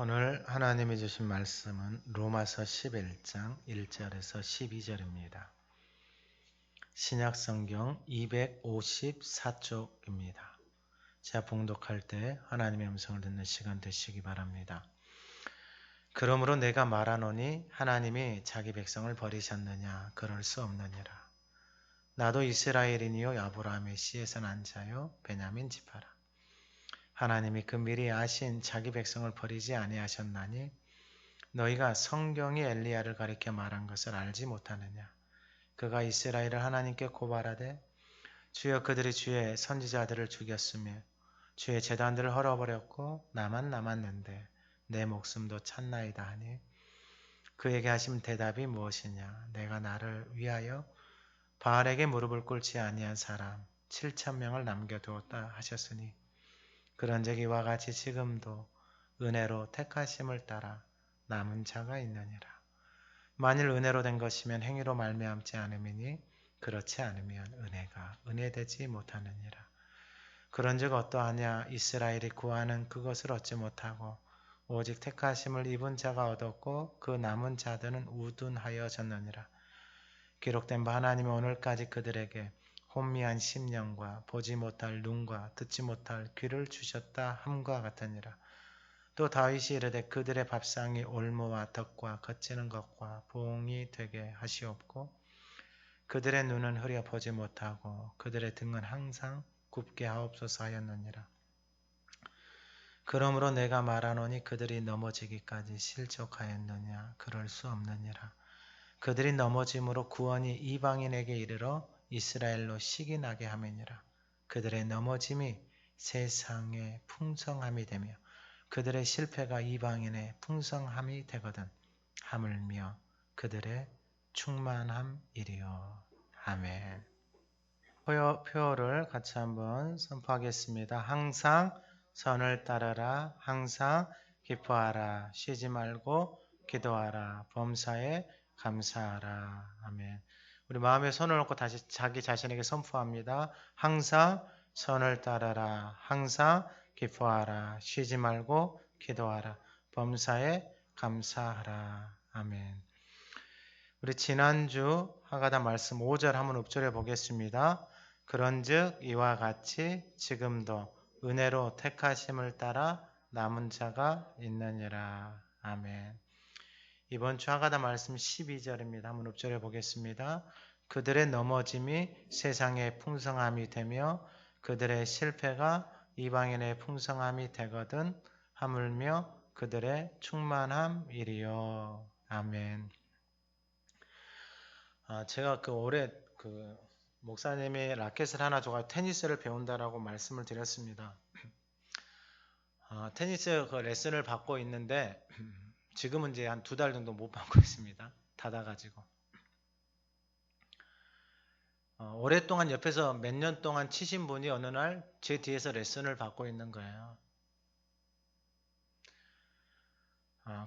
오늘 하나님이 주신 말씀은 로마서 11장 1절에서 12절입니다. 신약성경 254쪽입니다. 제가 봉독할 때 하나님의 음성을 듣는 시간 되시기 바랍니다. 그러므로 내가 말하노니 하나님이 자기 백성을 버리셨느냐? 그럴 수 없느니라. 나도 이스라엘인이요 아브라함의 씨에서 난 자요 베냐민 지파라. 하나님이 그 미리 아신 자기 백성을 버리지 아니하셨나니 너희가 성경이 엘리야를 가리켜 말한 것을 알지 못하느냐. 그가 이스라엘을 하나님께 고발하되 주여 그들이 주의 선지자들을 죽였으며 주의 제단들을 헐어버렸고 나만 남았는데 내 목숨도 찼나이다 하니 그에게 하신 대답이 무엇이냐. 내가 나를 위하여 바알에게 무릎을 꿇지 아니한 사람 7,000명을 남겨두었다 하셨으니 그런즉 이와 같이 지금도 은혜로 택하심을 따라 남은 자가 있느니라. 만일 은혜로 된 것이면 행위로 말미암지 않음이니 그렇지 않으면 은혜가 은혜되지 못하느니라. 그런즉 어떠하냐. 이스라엘이 구하는 그것을 얻지 못하고 오직 택하심을 입은 자가 얻었고 그 남은 자들은 우둔하여졌느니라. 기록된 바 하나님이 오늘까지 그들에게 혼미한 심령과 보지 못할 눈과 듣지 못할 귀를 주셨다 함과 같으니라. 또 다윗이 이르되 그들의 밥상이 올무와 덕과 거치는 것과 봉이 되게 하시옵고 그들의 눈은 흐려 보지 못하고 그들의 등은 항상 굽게 하옵소서 하였느니라. 그러므로 내가 말하노니 그들이 넘어지기까지 실족하였느냐. 그럴 수 없느니라. 그들이 넘어짐으로 구원이 이방인에게 이르러 이스라엘로 식이 나게 함이니라. 그들의 넘어짐이 세상의 풍성함이 되며 그들의 실패가 이방인의 풍성함이 되거든 하물며 그들의 충만함이리요. 아멘. 표어를 같이 한번 선포하겠습니다. 항상 선을 따르라. 항상 기뻐하라. 쉬지 말고 기도하라. 범사에 감사하라. 아멘. 우리 마음에 손을 얹고 다시 자기 자신에게 선포합니다. 항상 선을 따르라. 항상 기뻐하라. 쉬지 말고 기도하라. 범사에 감사하라. 아멘. 우리 지난주 하가다 말씀 5절 한번 읊조려 보겠습니다. 그런즉 이와 같이 지금도 은혜로 택하심을 따라 남은 자가 있느니라. 아멘. 이번 주 하가다 말씀 12절입니다. 한번 읊조려 보겠습니다. 그들의 넘어짐이 세상의 풍성함이 되며 그들의 실패가 이방인의 풍성함이 되거든 하물며 그들의 충만함이리요. 아멘. 제가 올해 목사님이 라켓을 하나 줘가 테니스를 배운다라고 말씀을 드렸습니다. 테니스 레슨을 받고 있는데 지금은 이제 한 2달 정도 못 받고 있습니다. 닫아가지고. 오랫동안 옆에서 몇 년 동안 치신 분이 어느 날 제 뒤에서 레슨을 받고 있는 거예요.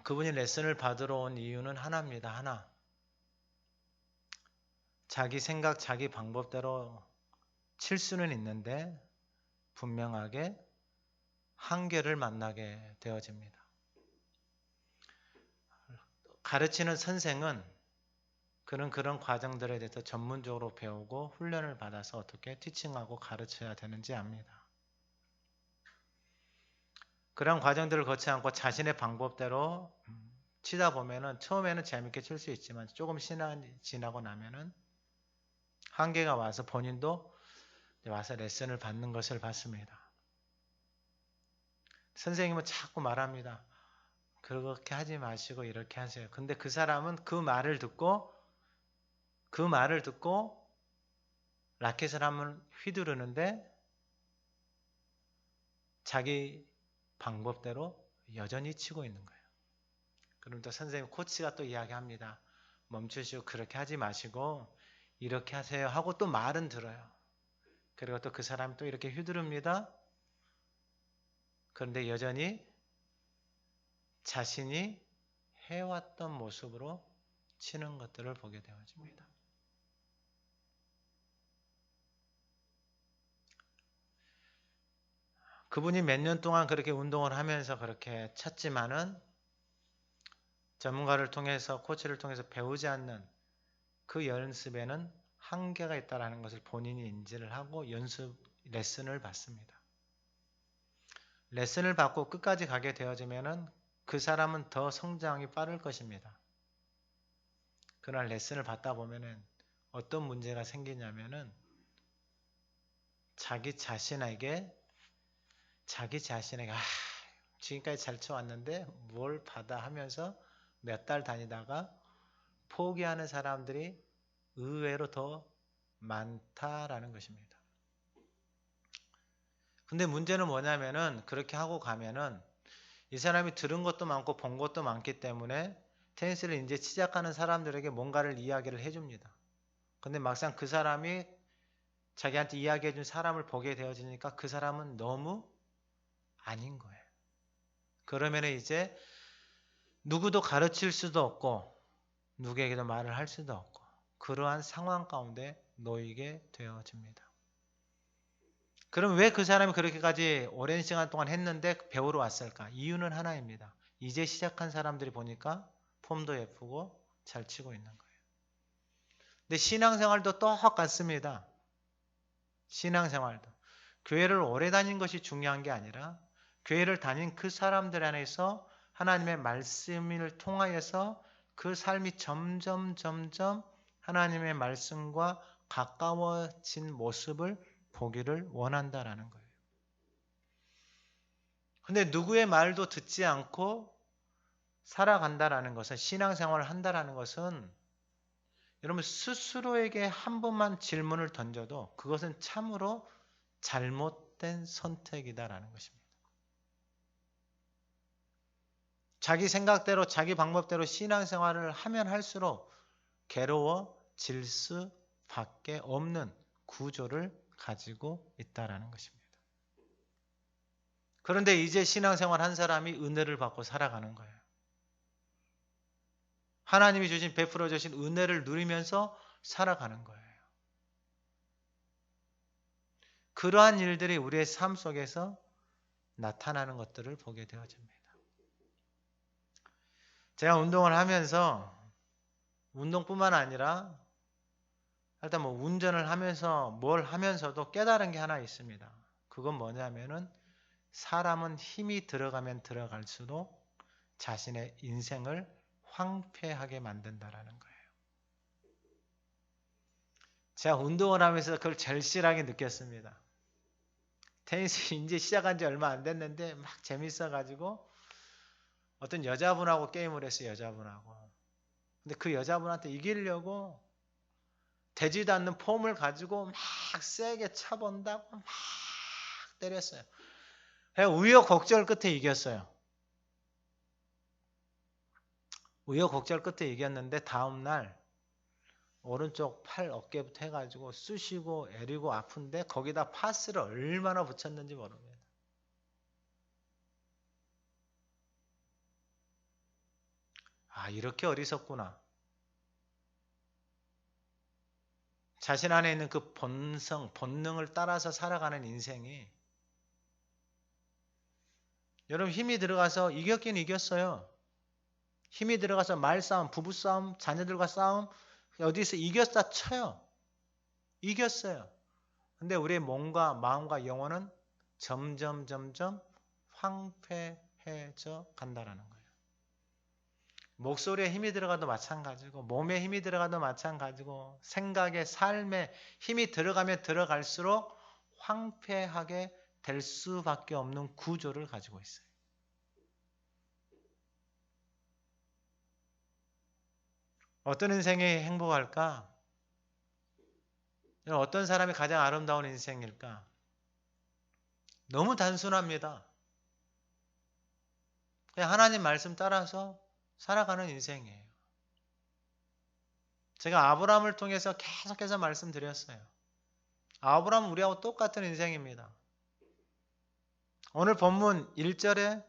그분이 레슨을 받으러 온 이유는 하나입니다. 하나. 자기 생각, 자기 방법대로 칠 수는 있는데 분명하게 한계를 만나게 되어집니다. 가르치는 선생은 그런 과정들에 대해서 전문적으로 배우고 훈련을 받아서 어떻게 티칭하고 가르쳐야 되는지 압니다. 그런 과정들을 거치지 않고 자신의 방법대로 치다 보면은 처음에는 재밌게 칠 수 있지만 조금 시간이 지나고 나면은 한계가 와서 본인도 와서 레슨을 받는 것을 봤습니다. 선생님은 자꾸 말합니다. 그렇게 하지 마시고 이렇게 하세요. 근데 그 사람은 그 말을 듣고 라켓을 한번 휘두르는데 자기 방법대로 여전히 치고 있는 거예요. 그럼 또 선생님 코치가 또 이야기합니다. 멈추시고 그렇게 하지 마시고 이렇게 하세요 하고 또 말은 들어요. 그리고 또 그 사람이 또 이렇게 휘두릅니다. 그런데 여전히 자신이 해왔던 모습으로 치는 것들을 보게 되어집니다. 그분이 몇 년 동안 그렇게 운동을 하면서 그렇게 쳤지만은 전문가를 통해서 코치를 통해서 배우지 않는 그 연습에는 한계가 있다는 것을 본인이 인지를 하고 연습 레슨을 받습니다. 레슨을 받고 끝까지 가게 되어지면은 그 사람은 더 성장이 빠를 것입니다. 그날 레슨을 받다 보면은 어떤 문제가 생기냐면은 자기 자신에게 지금까지 잘 쳐왔는데 뭘 받아 하면서 몇 달 다니다가 포기하는 사람들이 의외로 더 많다라는 것입니다. 근데 문제는 뭐냐면은 그렇게 하고 가면은 이 사람이 들은 것도 많고 본 것도 많기 때문에 테니스를 이제 시작하는 사람들에게 뭔가를 이야기를 해줍니다. 근데 막상 그 사람이 자기한테 이야기해준 사람을 보게 되어지니까 그 사람은 너무 아닌 거예요. 그러면 이제 누구도 가르칠 수도 없고 누구에게도 말을 할 수도 없고 그러한 상황 가운데 놓이게 되어집니다. 그럼 왜 그 사람이 그렇게까지 오랜 시간 동안 했는데 배우러 왔을까? 이유는 하나입니다. 이제 시작한 사람들이 보니까 폼도 예쁘고 잘 치고 있는 거예요. 근데 신앙생활도 똑같습니다. 신앙생활도. 교회를 오래 다닌 것이 중요한 게 아니라 교회를 다닌 그 사람들 안에서 하나님의 말씀을 통하여서 그 삶이 점점 하나님의 말씀과 가까워진 모습을 보기를 원한다라는 거예요. 근데 누구의 말도 듣지 않고 살아간다라는 것은 신앙생활을 한다라는 것은 여러분 스스로에게 한 번만 질문을 던져도 그것은 참으로 잘못된 선택이다라는 것입니다. 자기 생각대로 자기 방법대로 신앙생활을 하면 할수록 괴로워질 수밖에 없는 구조를 가지고 있다라는 것입니다. 그런데 이제 신앙생활 한 사람이 은혜를 받고 살아가는 거예요. 하나님이 주신 베풀어 주신 은혜를 누리면서 살아가는 거예요. 그러한 일들이 우리의 삶 속에서 나타나는 것들을 보게 되어집니다. 제가 운동을 하면서 운동뿐만 아니라 일단 운전을 하면서 뭘 하면서도 깨달은 게 하나 있습니다. 그건 뭐냐면은 사람은 힘이 들어가면 들어갈수록 자신의 인생을 황폐하게 만든다라는 거예요. 제가 운동을 하면서 그걸 절실하게 느꼈습니다. 테니스 이제 시작한 지 얼마 안 됐는데 막 재밌어가지고 어떤 여자분하고 게임을 했어요. 여자분하고. 근데 그 여자분한테 이기려고 되지도 않는 폼을 가지고 막 세게 차본다고 막 때렸어요. 우여곡절 끝에 이겼어요. 우여곡절 끝에 이겼는데 다음날 오른쪽 팔 어깨부터 해가지고 쑤시고 애리고 아픈데 거기다 파스를 얼마나 붙였는지 모릅니다. 아, 이렇게 어리석구나. 자신 안에 있는 그 본능을 따라서 살아가는 인생이 여러분 힘이 들어가서 이겼긴 이겼어요. 힘이 들어가서 말싸움, 부부싸움, 자녀들과 싸움 어디서 이겼다 쳐요. 이겼어요. 근데 우리의 몸과 마음과 영혼은 점점 황폐해져 간다라는 거예요. 목소리에 힘이 들어가도 마찬가지고 몸에 힘이 들어가도 마찬가지고 생각에 삶에 힘이 들어가면 들어갈수록 황폐하게 될 수밖에 없는 구조를 가지고 있어요. 어떤 인생이 행복할까? 어떤 사람이 가장 아름다운 인생일까? 너무 단순합니다. 그냥 하나님 말씀 따라서 살아가는 인생이에요. 제가 아브라함을 통해서 계속해서 말씀드렸어요. 아브라함은 우리하고 똑같은 인생입니다. 오늘 본문 1절에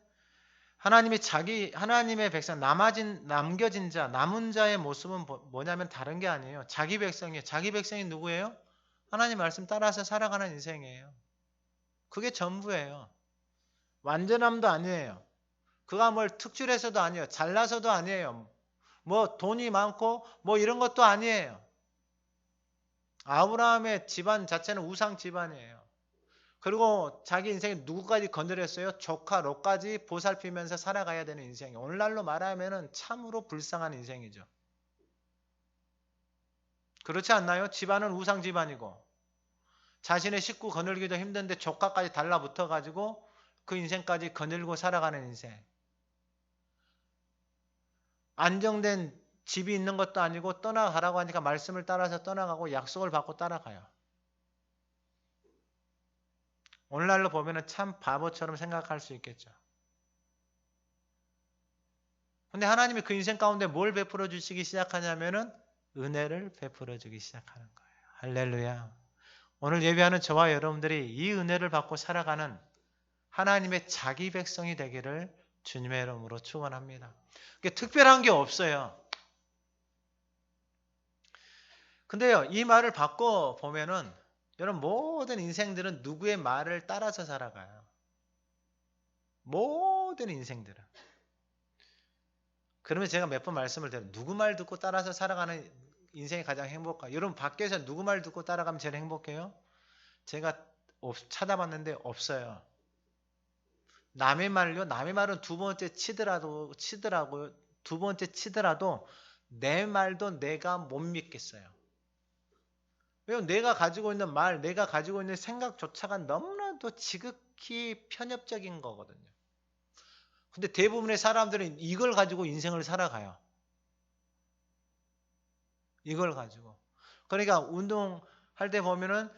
하나님의 백성, 남겨진 자, 남은 자의 모습은 뭐냐면 다른 게 아니에요. 자기 백성이에요. 자기 백성이 누구예요? 하나님 말씀 따라서 살아가는 인생이에요. 그게 전부예요. 완전함도 아니에요. 그가 뭘 특출해서도 아니에요. 잘나서도 아니에요. 뭐 돈이 많고 뭐 이런 것도 아니에요. 아브라함의 집안 자체는 우상 집안이에요. 그리고 자기 인생에 누구까지 건드렸어요? 조카 롯까지 보살피면서 살아가야 되는 인생이에요. 오늘날로 말하면 참으로 불쌍한 인생이죠. 그렇지 않나요? 집안은 우상 집안이고 자신의 식구 거느리기도 힘든데 조카까지 달라붙어가지고 그 인생까지 거느리고 살아가는 인생. 안정된 집이 있는 것도 아니고 떠나가라고 하니까 말씀을 따라서 떠나가고 약속을 받고 따라가요. 오늘날로 보면 참 바보처럼 생각할 수 있겠죠. 근데 하나님이 그 인생 가운데 뭘 베풀어 주시기 시작하냐면은 은혜를 베풀어 주기 시작하는 거예요. 할렐루야. 오늘 예배하는 저와 여러분들이 이 은혜를 받고 살아가는 하나님의 자기 백성이 되기를 주님의 이름으로 축원합니다. 특별한 게 없어요. 근데요, 이 말을 바꿔 보면은 여러분 모든 인생들은 누구의 말을 따라서 살아가요. 모든 인생들은. 그러면 제가 몇 번 말씀을 드려요. 누구 말 듣고 따라서 살아가는 인생이 가장 행복할까요? 여러분 밖에서 누구 말 듣고 따라가면 제일 행복해요? 제가 찾아봤는데 없어요. 남의 말은 두 번째 치더라도 내 말도 내가 못 믿겠어요. 왜냐면 내가 가지고 있는 말, 내가 가지고 있는 생각조차가 너무나도 지극히 편협적인 거거든요. 근데 대부분의 사람들은 이걸 가지고 인생을 살아가요. 이걸 가지고. 그러니까 운동할 때 보면은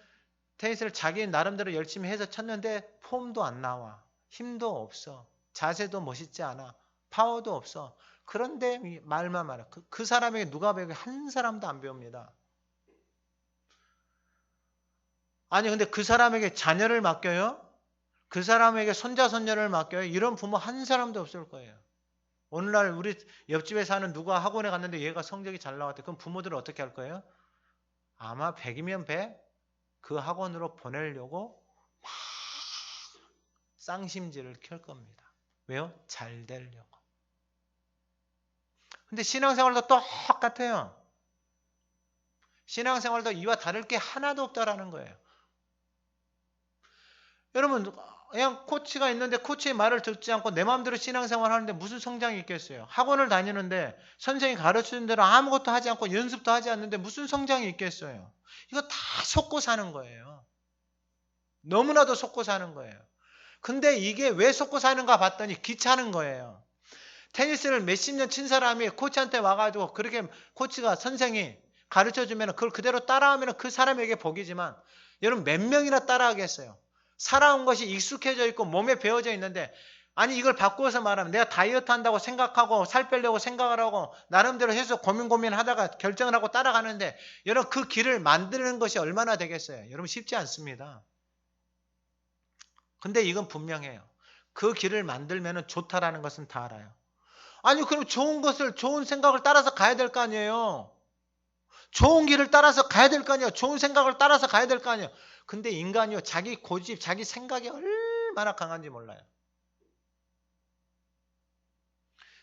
테니스를 자기 나름대로 열심히 해서 쳤는데 폼도 안 나와. 힘도 없어. 자세도 멋있지 않아. 파워도 없어. 그런데 말만 말아. 그 사람에게 누가 배우게? 한 사람도 안 배웁니다. 아니 근데 그 사람에게 자녀를 맡겨요? 그 사람에게 손자 손녀를 맡겨요? 이런 부모 한 사람도 없을 거예요. 오늘날 우리 옆집에 사는 누가 학원에 갔는데 얘가 성적이 잘 나왔대. 그럼 부모들은 어떻게 할 거예요? 아마 100이면 100 그 학원으로 보내려고 막 쌍심지를 켤 겁니다. 왜요? 잘 되려고. 근데 신앙생활도 똑같아요. 신앙생활도 이와 다를 게 하나도 없다라는 거예요. 여러분 그냥 코치가 있는데 코치의 말을 듣지 않고 내 마음대로 신앙생활 하는데 무슨 성장이 있겠어요? 학원을 다니는데 선생이 가르치는 대로 아무것도 하지 않고 연습도 하지 않는데 무슨 성장이 있겠어요? 이거 다 속고 사는 거예요. 너무나도 속고 사는 거예요. 근데 이게 왜 속고 사는가 봤더니 귀찮은 거예요. 테니스를 몇십 년 친 사람이 코치한테 와가지고 그렇게 코치가 선생이 가르쳐주면 그걸 그대로 따라하면 그 사람에게 복이지만 여러분 몇 명이나 따라하겠어요? 살아온 것이 익숙해져 있고 몸에 배어져 있는데 아니 이걸 바꾸어서 말하면 내가 다이어트 한다고 생각하고 살 빼려고 생각을 하고 나름대로 해서 고민하다가 결정을 하고 따라가는데 여러분 그 길을 만드는 것이 얼마나 되겠어요? 여러분 쉽지 않습니다. 근데 이건 분명해요. 그 길을 만들면 좋다라는 것은 다 알아요. 아니 그럼 좋은 생각을 따라서 가야 될 거 아니에요. 좋은 길을 따라서 가야 될 거 아니에요. 좋은 생각을 따라서 가야 될 거 아니에요. 근데 인간이요. 자기 고집, 자기 생각이 얼마나 강한지 몰라요.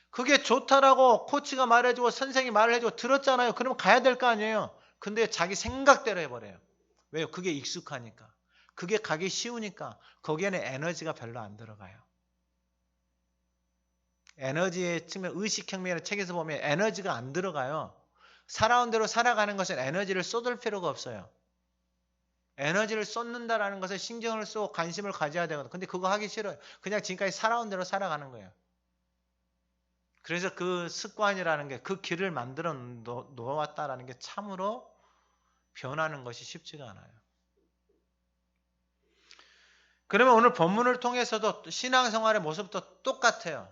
그게 좋다라고 코치가 말해주고 선생이 말을 해주고 들었잖아요. 그러면 가야 될 거 아니에요. 근데 자기 생각대로 해버려요. 왜요? 그게 익숙하니까. 그게 가기 쉬우니까 거기에는 에너지가 별로 안 들어가요. 에너지의 측면, 의식혁명이라는 책에서 보면 에너지가 안 들어가요. 살아온 대로 살아가는 것은 에너지를 쏟을 필요가 없어요. 에너지를 쏟는다라는 것에 신경을 쓰고 관심을 가져야 되거든요. 근데 그거 하기 싫어요. 그냥 지금까지 살아온 대로 살아가는 거예요. 그래서 그 습관이라는 게 그 길을 만들어 놓았다라는 게 참으로 변하는 것이 쉽지가 않아요. 그러면 오늘 본문을 통해서도 신앙생활의 모습도 똑같아요.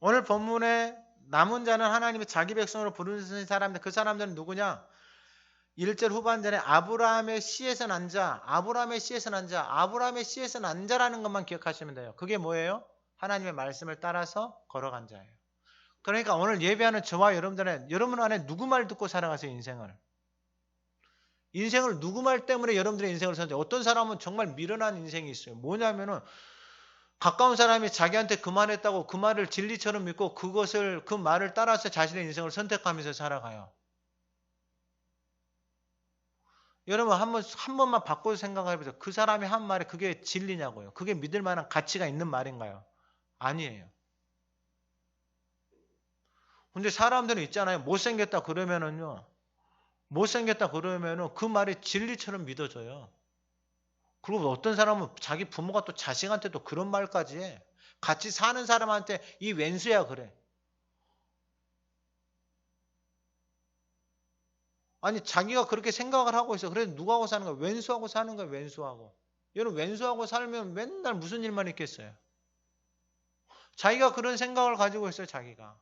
오늘 본문에 남은 자는 하나님의 자기 백성으로 부르신 사람들, 그 사람들은 누구냐? 1절 후반전에 아브라함의 씨에서 난 자, 아브라함의 씨에서 난 자, 아브라함의 씨에서 난 자라는 것만 기억하시면 돼요. 그게 뭐예요? 하나님의 말씀을 따라서 걸어간 자예요. 그러니까 오늘 예배하는 저와 여러분들은 여러분 안에 누구 말 듣고 살아가세요, 인생을. 인생을 누구 말 때문에 여러분들의 인생을 사는지. 어떤 사람은 정말 미련한 인생이 있어요. 뭐냐면은 가까운 사람이 자기한테 그 말했다고 그 말을 진리처럼 믿고 그 말을 따라서 자신의 인생을 선택하면서 살아가요. 여러분 한 번만 바꿔서 생각해 보세요. 그 사람이 한 말이 그게 진리냐고요. 그게 믿을 만한 가치가 있는 말인가요? 아니에요. 근데 사람들은 있잖아요. 못생겼다 그러면은요. 못생겼다 그러면은 그 말이 진리처럼 믿어져요. 그리고 어떤 사람은 자기 부모가 또 자식한테 도 그런 말까지 해. 같이 사는 사람한테 이 왼수야 그래. 아니 자기가 그렇게 생각을 하고 있어. 그래서 누구하고 사는 거야? 왼수하고 사는 거야. 왼수하고. 여러분 왼수하고 살면 맨날 무슨 일만 있겠어요. 자기가 그런 생각을 가지고 있어요. 자기가.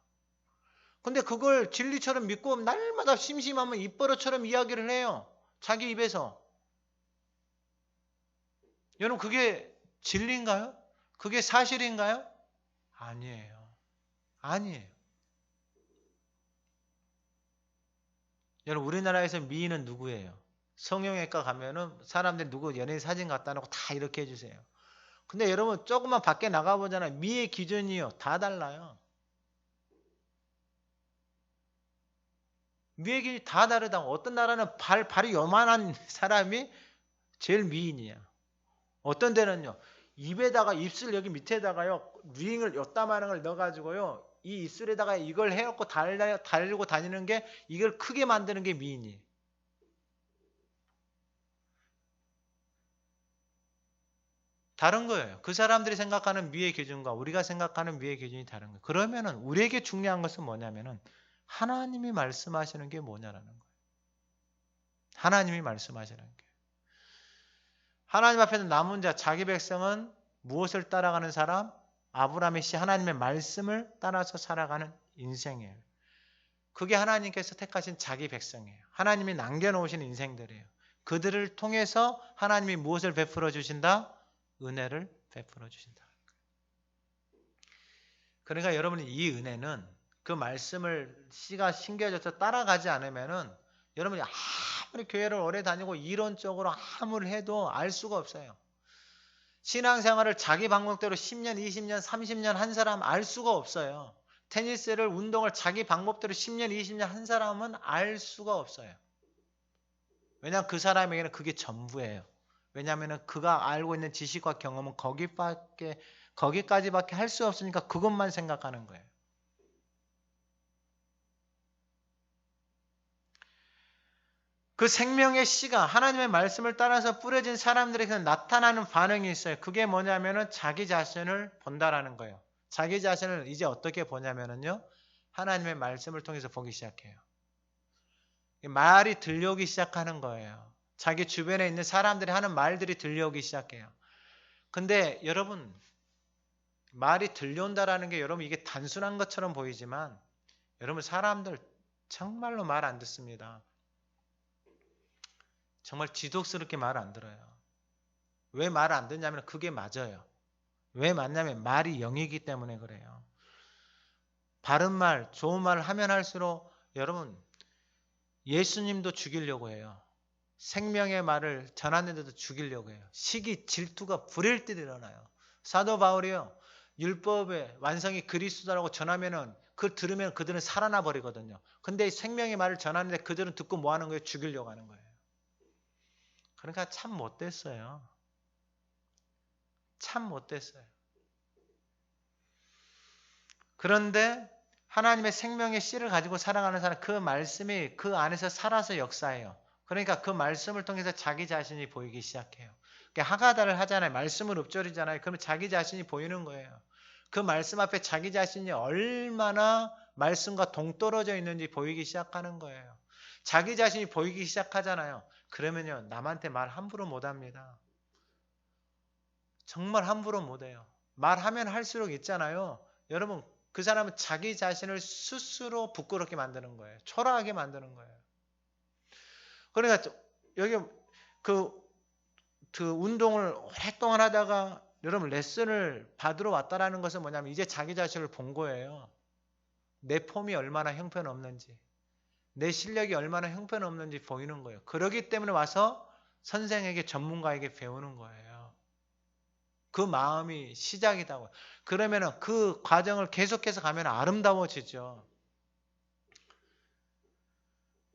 근데 그걸 진리처럼 믿고 날마다 심심하면 입버릇처럼 이야기를 해요. 자기 입에서. 여러분 그게 진리인가요? 그게 사실인가요? 아니에요. 아니에요. 여러분 우리나라에서 미인은 누구예요? 성형외과 가면은 사람들이 누구 연예인 사진 갖다 놓고 다 이렇게 해주세요. 근데 여러분 조금만 밖에 나가보잖아요. 미의 기준이요. 다 달라요. 미의 기준이 다 다르다. 어떤 나라는 발이 요만한 사람이 제일 미인이야. 어떤 데는요. 입에다가 입술 여기 밑에다가요. 링을 요따마한 걸 넣어가지고요. 이 입술에다가 이걸 해갖고 달고 다니는 게 이걸 크게 만드는 게 미인이에요. 다른 거예요. 그 사람들이 생각하는 미의 기준과 우리가 생각하는 미의 기준이 다른 거예요. 그러면은 우리에게 중요한 것은 뭐냐면은 하나님이 말씀하시는 게 뭐냐라는 거예요. 하나님이 말씀하시는 게. 하나님 앞에서 남은 자, 자기 백성은 무엇을 따라가는 사람? 아브라함의 씨 하나님의 말씀을 따라서 살아가는 인생이에요. 그게 하나님께서 택하신 자기 백성이에요. 하나님이 남겨놓으신 인생들이에요. 그들을 통해서 하나님이 무엇을 베풀어 주신다? 은혜를 베풀어 주신다. 그러니까 여러분이 이 은혜는 그 말씀을 씨가 심겨져서 따라가지 않으면은 여러분이 아무리 교회를 오래 다니고 이론적으로 아무리 해도 알 수가 없어요. 신앙생활을 자기 방법대로 10년, 20년, 30년 한 사람 알 수가 없어요. 테니스를 운동을 자기 방법대로 10년, 20년 한 사람은 알 수가 없어요. 왜냐하면 그 사람에게는 그게 전부예요. 왜냐하면 그가 알고 있는 지식과 경험은 거기까지밖에 할 수 없으니까 그것만 생각하는 거예요. 그 생명의 씨가 하나님의 말씀을 따라서 뿌려진 사람들에게 나타나는 반응이 있어요. 그게 뭐냐면은 자기 자신을 본다라는 거예요. 자기 자신을 이제 어떻게 보냐면은요. 하나님의 말씀을 통해서 보기 시작해요. 말이 들려오기 시작하는 거예요. 자기 주변에 있는 사람들이 하는 말들이 들려오기 시작해요. 근데 여러분 말이 들려온다라는 게 여러분 이게 단순한 것처럼 보이지만 여러분 사람들 정말로 말 안 듣습니다. 정말 지독스럽게 말 안 들어요. 왜 말 안 듣냐면 그게 맞아요. 왜 맞냐면 말이 영이기 때문에 그래요. 바른 말, 좋은 말을 하면 할수록 여러분 예수님도 죽이려고 해요. 생명의 말을 전하는데도 죽이려고 해요. 시기, 질투가 불일 듯 일어나요. 사도 바울이요. 율법의 완성이 그리스도라고 전하면은 그 들으면 그들은 살아나 버리거든요. 근데 생명의 말을 전하는데 그들은 듣고 뭐 하는 거예요? 죽이려고 하는 거예요. 그러니까 참 못됐어요. 참 못됐어요. 그런데 하나님의 생명의 씨를 가지고 살아가는 사람 그 말씀이 그 안에서 살아서 역사해요. 그러니까 그 말씀을 통해서 자기 자신이 보이기 시작해요. 하가다를 하잖아요. 말씀을 읊조리잖아요. 그러면 자기 자신이 보이는 거예요. 그 말씀 앞에 자기 자신이 얼마나 말씀과 동떨어져 있는지 보이기 시작하는 거예요. 자기 자신이 보이기 시작하잖아요. 그러면요. 남한테 말 함부로 못합니다. 정말 함부로 못해요. 말하면 할수록 있잖아요. 여러분 그 사람은 자기 자신을 스스로 부끄럽게 만드는 거예요. 초라하게 만드는 거예요. 그러니까 여기 그 운동을 오랫동안 하다가 여러분 레슨을 받으러 왔다라는 것은 뭐냐면 이제 자기 자신을 본 거예요. 내 폼이 얼마나 형편없는지 내 실력이 얼마나 형편없는지 보이는 거예요. 그러기 때문에 와서 선생에게 전문가에게 배우는 거예요. 그 마음이 시작이다고요. 그러면은 그 과정을 계속해서 가면 아름다워지죠.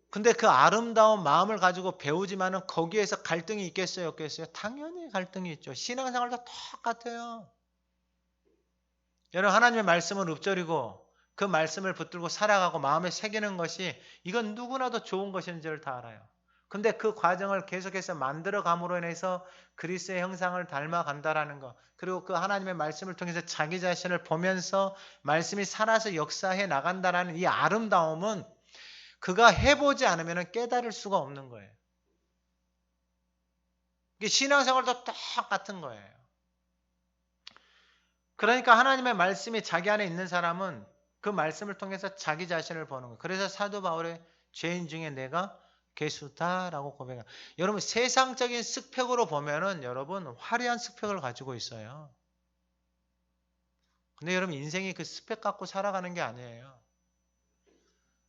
근데 그 아름다운 마음을 가지고 배우지만은 거기에서 갈등이 있겠어요, 없겠어요? 당연히 갈등이 있죠. 신앙생활도 똑같아요. 여러분, 하나님의 말씀을 읊조리고 그 말씀을 붙들고 살아가고 마음에 새기는 것이 이건 누구나도 좋은 것인지를 다 알아요. 근데 그 과정을 계속해서 만들어감으로 인해서 그리스도의 형상을 닮아간다라는 것, 그리고 그 하나님의 말씀을 통해서 자기 자신을 보면서 말씀이 살아서 역사해 나간다라는 이 아름다움은 그가 해보지 않으면 깨달을 수가 없는 거예요. 이게 신앙생활도 똑같은 거예요. 그러니까 하나님의 말씀이 자기 안에 있는 사람은 그 말씀을 통해서 자기 자신을 보는 거예요. 그래서 사도 바울의 죄인 중에 내가 괴수다라고 고백해요. 여러분, 세상적인 스펙으로 보면은 여러분 화려한 스펙을 가지고 있어요. 근데 여러분, 인생이 그 스펙 갖고 살아가는 게 아니에요.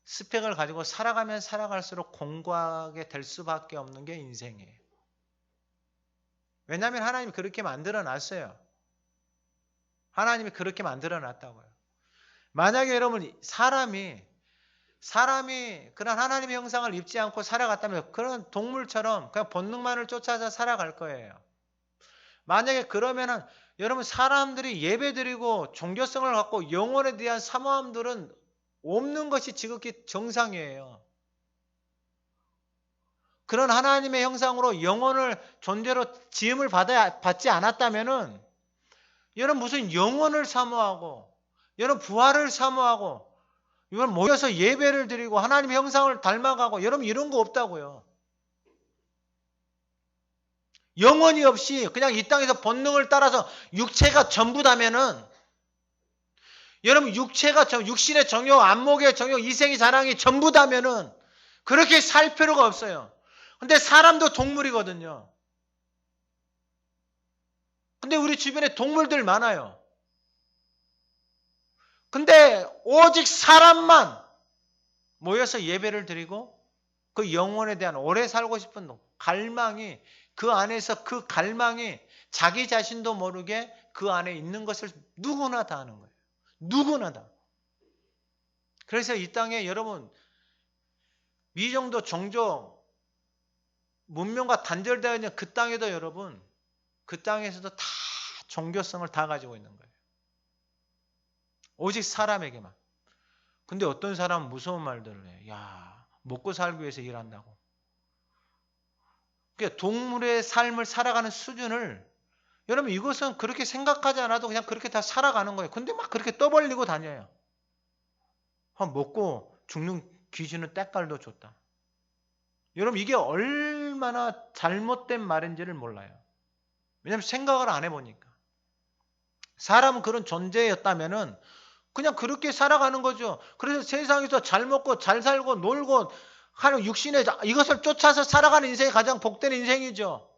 스펙을 가지고 살아가면 살아갈수록 공고하게 될 수밖에 없는 게 인생이에요. 왜냐하면 하나님이 그렇게 만들어 놨어요. 하나님이 그렇게 만들어 놨다고요. 만약에 여러분 사람이 그런 하나님의 형상을 입지 않고 살아갔다면 그런 동물처럼 그냥 본능만을 쫓아서 살아갈 거예요. 만약에 그러면은 여러분, 사람들이 예배드리고 종교성을 갖고 영혼에 대한 사모함들은 없는 것이 지극히 정상이에요. 그런 하나님의 형상으로 영혼을 존재로 지음을 받지 않았다면은 여러분 무슨 영혼을 사모하고 여러분 부활을 사모하고 이건 모여서 예배를 드리고 하나님의 형상을 닮아가고 여러분 이런 거 없다고요. 영혼이 없이 그냥 이 땅에서 본능을 따라서 육체가 전부다면은 여러분 육신의 정욕, 안목의 정욕, 이생의 자랑이 전부다면은 그렇게 살 필요가 없어요. 근데 사람도 동물이거든요. 근데 우리 주변에 동물들 많아요. 근데 오직 사람만 모여서 예배를 드리고 그 영혼에 대한 오래 살고 싶은 갈망이 그 안에서 그 갈망이 자기 자신도 모르게 그 안에 있는 것을 누구나 다 아는 거예요. 누구나 다. 그래서 이 땅에 여러분 미정도 종족 문명과 단절되어 있는 그 땅에도 여러분 그 땅에서도 다 종교성을 다 가지고 있는 거예요. 오직 사람에게만. 근데 어떤 사람은 무서운 말들을 해요. 야, 먹고 살기 위해서 일한다고. 그러니까 동물의 삶을 살아가는 수준을 여러분 이것은 그렇게 생각하지 않아도 그냥 그렇게 다 살아가는 거예요. 근데 막 그렇게 떠벌리고 다녀요. 먹고 죽는 귀신은 때깔도 좋다. 여러분 이게 얼마나 잘못된 말인지를 몰라요. 왜냐하면 생각을 안 해보니까. 사람은 그런 존재였다면은 그냥 그렇게 살아가는 거죠. 그래서 세상에서 잘 먹고 잘 살고 놀고 하는 육신의 이것을 쫓아서 살아가는 인생이 가장 복된 인생이죠.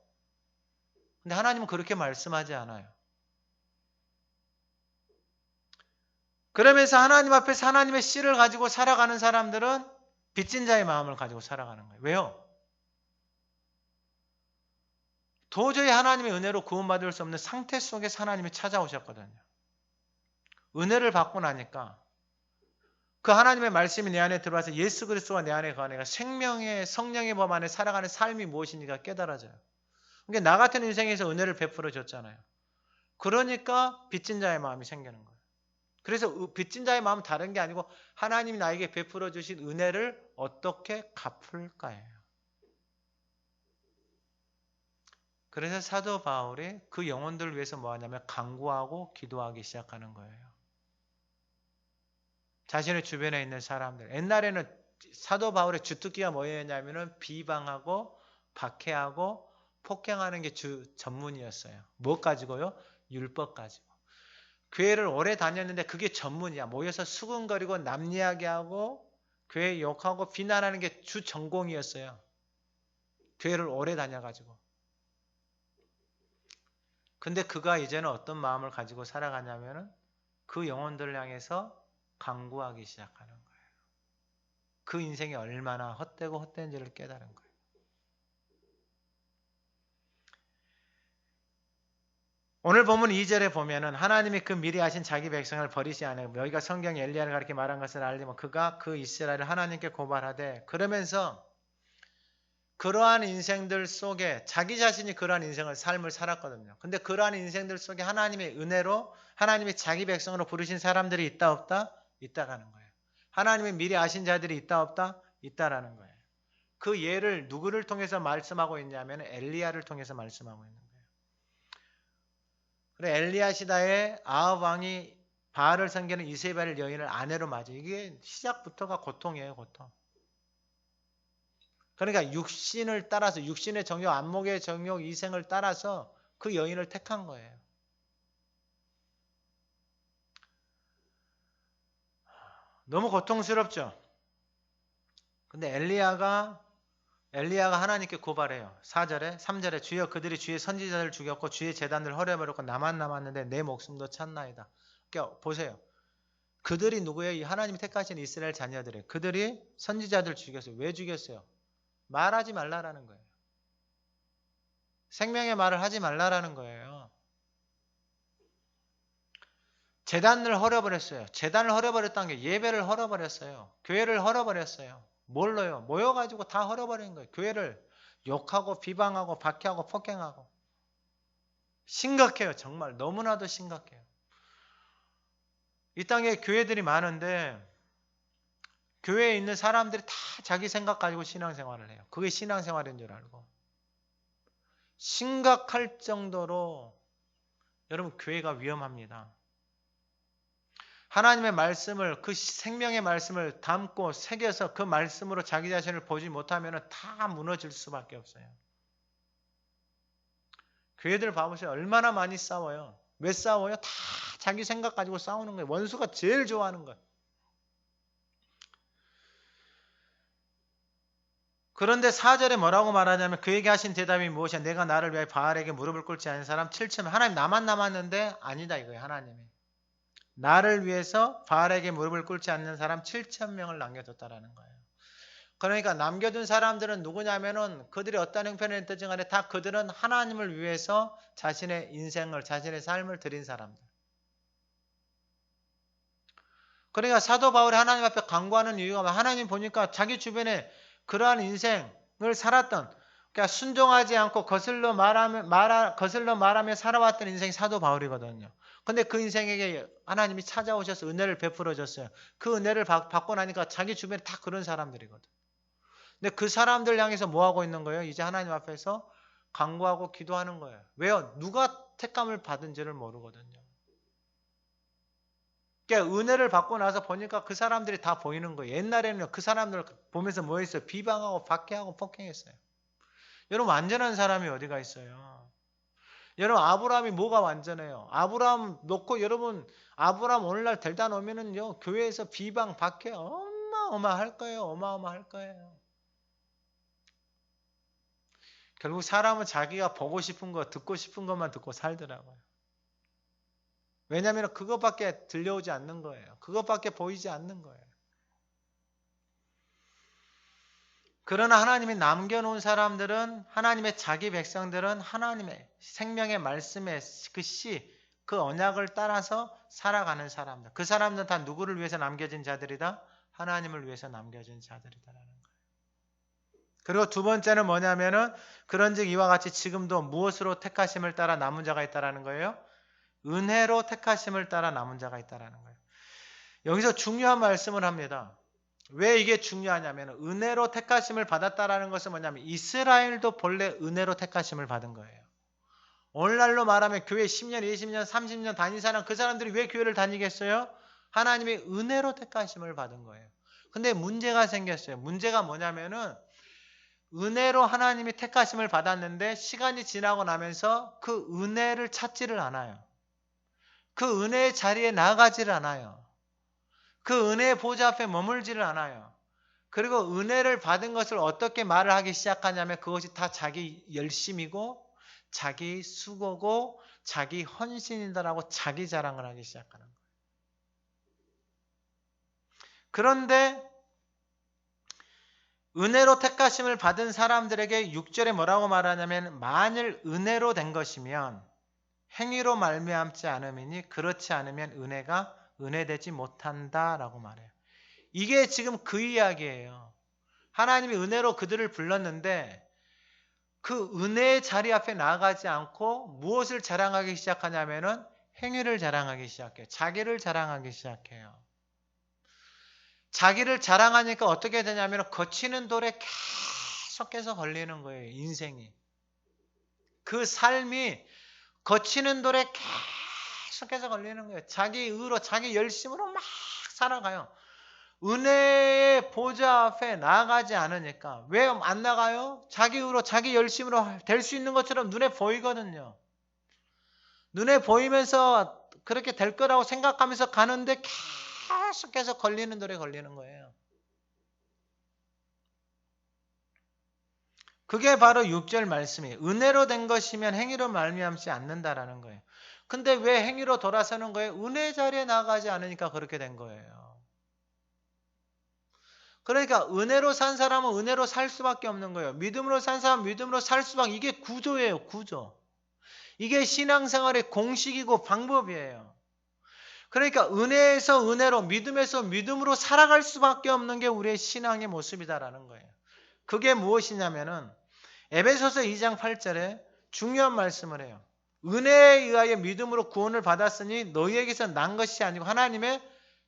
근데 하나님은 그렇게 말씀하지 않아요. 그러면서 하나님 앞에서 하나님의 씨를 가지고 살아가는 사람들은 빚진 자의 마음을 가지고 살아가는 거예요. 왜요? 도저히 하나님의 은혜로 구원받을 수 없는 상태 속에서 하나님이 찾아오셨거든요. 은혜를 받고 나니까 그 하나님의 말씀이 내 안에 들어와서 예수 그리스도가 내 안에 거하니까 생명의 성령의 범 안에 살아가는 삶이 무엇인지가 깨달아져요. 그러니까 나 같은 인생에서 은혜를 베풀어 줬잖아요. 그러니까 빚진 자의 마음이 생기는 거예요. 그래서 빚진 자의 마음은 다른 게 아니고 하나님이 나에게 베풀어 주신 은혜를 어떻게 갚을까예요. 그래서 사도 바울이 그 영혼들을 위해서 뭐 하냐면 간구하고 기도하기 시작하는 거예요. 자신의 주변에 있는 사람들. 옛날에는 사도 바울의 주특기가 뭐였냐면은 비방하고 박해하고 폭행하는 게 주 전문이었어요. 뭐 가지고요? 율법 가지고. 교회를 오래 다녔는데 그게 전문이야. 모여서 수근거리고 남 이야기하고 교회 욕하고 비난하는 게 주 전공이었어요. 교회를 오래 다녀가지고. 근데 그가 이제는 어떤 마음을 가지고 살아가냐면은 그 영혼들을 향해서 간구하기 시작하는 거예요. 그 인생이 얼마나 헛되고 헛된지를 깨달은 거예요. 오늘 본문 2절에 보면은 하나님이 그 미리 하신 자기 백성을 버리지 않으고 여기가 성경에 엘리야를 가리켜 말한 것을 알리면 그가 그 이스라엘을 하나님께 고발하되 그러면서 그러한 인생들 속에 자기 자신이 그러한 인생을 삶을 살았거든요. 근데 그러한 인생들 속에 하나님의 은혜로 하나님이 자기 백성으로 부르신 사람들이 있다 없다? 있다라는 거예요. 하나님의 미리 아신 자들이 있다 없다? 있다라는 거예요. 그 예를 누구를 통해서 말씀하고 있냐면 엘리야를 통해서 말씀하고 있는 거예요. 그래 엘리야 시대에 아합 왕이 바알을 섬기는 이세벨 여인을 아내로 맞아. 이게 시작부터가 고통이에요, 고통. 그러니까 육신을 따라서 육신의 정욕, 안목의 정욕, 이생을 따라서 그 여인을 택한 거예요. 너무 고통스럽죠. 근데 엘리야가 하나님께 고발해요. 4절에 3절에 주여 그들이 주의 선지자를 죽였고 주의 제단을 헐어버렸고 나만 남았는데 내 목숨도 찾나이다. 그러니까 보세요. 그들이 누구예요? 이 하나님이 택하신 이스라엘 자녀들이에요. 그들이 선지자들 죽였어요. 왜 죽였어요? 말하지 말라라는 거예요. 생명의 말을 하지 말라라는 거예요. 제단을 헐어버렸어요. 제단을 헐어버렸다는 게 예배를 헐어버렸어요. 교회를 헐어버렸어요. 뭘로요? 모여가지고 다 헐어버린 거예요. 교회를 욕하고 비방하고 박해하고 폭행하고. 심각해요. 정말 너무나도 심각해요. 이 땅에 교회들이 많은데 교회에 있는 사람들이 다 자기 생각 가지고 신앙생활을 해요. 그게 신앙생활인 줄 알고. 심각할 정도로 여러분 교회가 위험합니다. 하나님의 말씀을 그 생명의 말씀을 담고 새겨서 그 말씀으로 자기 자신을 보지 못하면 다 무너질 수밖에 없어요. 교회들 봐보세요. 얼마나 많이 싸워요. 왜 싸워요? 다 자기 생각 가지고 싸우는 거예요. 원수가 제일 좋아하는 거예요. 그런데 4절에 뭐라고 말하냐면 그에게 하신 대답이 무엇이야? 내가 나를 위하여 바알에게 무릎을 꿇지 않은 사람 7,000명. 하나님 나만 남았는데 아니다 이거예요. 하나님이. 나를 위해서 바알에게 무릎을 꿇지 않는 사람 7,000명을 남겨뒀다라는 거예요. 그러니까 남겨둔 사람들은 누구냐면은 그들이 어떤 형편을 했든지 간에 다 그들은 하나님을 위해서 자신의 인생을 자신의 삶을 드린 사람들. 그러니까 사도 바울이 하나님 앞에 간구하는 이유가 하나님 보니까 자기 주변에 그러한 인생을 살았던 그러니까 순종하지 않고 거슬러 말하며 살아왔던 인생이 사도 바울이거든요. 근데 그 인생에게 하나님이 찾아오셔서 은혜를 베풀어 줬어요. 그 은혜를 받고 나니까 자기 주변에 다 그런 사람들이거든. 근데 그 사람들 향해서 뭐 하고 있는 거예요? 이제 하나님 앞에서 간구하고 기도하는 거예요. 왜요? 누가 택감을 받은지를 모르거든요. 그러니까 은혜를 받고 나서 보니까 그 사람들이 다 보이는 거예요. 옛날에는 그 사람들을 보면서 뭐 했어요? 비방하고 박해하고 폭행했어요. 여러분 완전한 사람이 어디가 있어요? 여러분 아브라함이 뭐가 완전해요? 아브라함 놓고 여러분 아브라함 오늘날 데려다 놓으면은요 교회에서 비방 박해 어마어마할 거예요. 어마어마할 거예요. 결국 사람은 자기가 보고 싶은 거 듣고 싶은 것만 듣고 살더라고요. 왜냐하면 그것밖에 들려오지 않는 거예요. 그것밖에 보이지 않는 거예요. 그러나 하나님이 남겨놓은 사람들은 하나님의 자기 백성들은 하나님의 생명의 말씀의 그 씨, 그 언약을 따라서 살아가는 사람들. 그 사람들은 다 누구를 위해서 남겨진 자들이다? 하나님을 위해서 남겨진 자들이다라는 거예요. 그리고 두 번째는 뭐냐면은 그런즉 이와 같이 지금도 무엇으로 택하심을 따라 남은 자가 있다라는 거예요? 은혜로 택하심을 따라 남은 자가 있다라는 거예요. 여기서 중요한 말씀을 합니다. 왜 이게 중요하냐면 은혜로 택하심을 받았다라는 것은 뭐냐면 이스라엘도 본래 은혜로 택하심을 받은 거예요. 오늘날로 말하면 교회 10년, 20년, 30년 다닌 사람 그 사람들이 왜 교회를 다니겠어요? 하나님의 은혜로 택하심을 받은 거예요. 근데 문제가 생겼어요. 문제가 뭐냐면은 은혜로 하나님이 택하심을 받았는데 시간이 지나고 나면서 그 은혜를 찾지를 않아요. 그 은혜의 자리에 나아가지를 않아요. 그 은혜의 보좌 앞에 머물지를 않아요. 그리고 은혜를 받은 것을 어떻게 말을 하기 시작하냐면 그것이 다 자기 열심이고 자기 수고고 자기 헌신이다라고 자기 자랑을 하기 시작하는 거예요. 그런데 은혜로 택하심을 받은 사람들에게 6절에 뭐라고 말하냐면 만일 은혜로 된 것이면 행위로 말미암지 않음이니 그렇지 않으면 은혜가 은혜되지 못한다라고 말해요. 이게 지금 그 이야기예요. 하나님이 은혜로 그들을 불렀는데 그 은혜의 자리 앞에 나아가지 않고 무엇을 자랑하기 시작하냐면은 행위를 자랑하기 시작해요. 자기를 자랑하기 시작해요. 자기를 자랑하니까 어떻게 되냐면 거치는 돌에 계속해서 걸리는 거예요. 인생이. 그 삶이 거치는 돌에 계속해서 걸리는 거예요. 자기 의로 자기 열심으로 막 살아가요. 은혜의 보좌 앞에 나아가지 않으니까. 왜 안 나가요? 자기 의로 자기 열심으로 될 수 있는 것처럼 눈에 보이거든요. 눈에 보이면서 그렇게 될 거라고 생각하면서 가는데 계속해서 걸리는 돌에 걸리는 거예요. 그게 바로 6절 말씀이에요. 은혜로 된 것이면 행위로 말미암지 않는다라는 거예요. 근데 왜 행위로 돌아서는 거예요? 은혜 자리에 나가지 않으니까 그렇게 된 거예요. 그러니까 은혜로 산 사람은 은혜로 살 수밖에 없는 거예요. 믿음으로 산 사람은 믿음으로 살 수밖에. 이게 구조예요. 구조. 이게 신앙생활의 공식이고 방법이에요. 그러니까 은혜에서 은혜로, 믿음에서 믿음으로 살아갈 수밖에 없는 게 우리의 신앙의 모습이다라는 거예요. 그게 무엇이냐면은 에베소서 2장 8절에 중요한 말씀을 해요. 은혜에 의하여 믿음으로 구원을 받았으니 너희에게서 난 것이 아니고 하나님의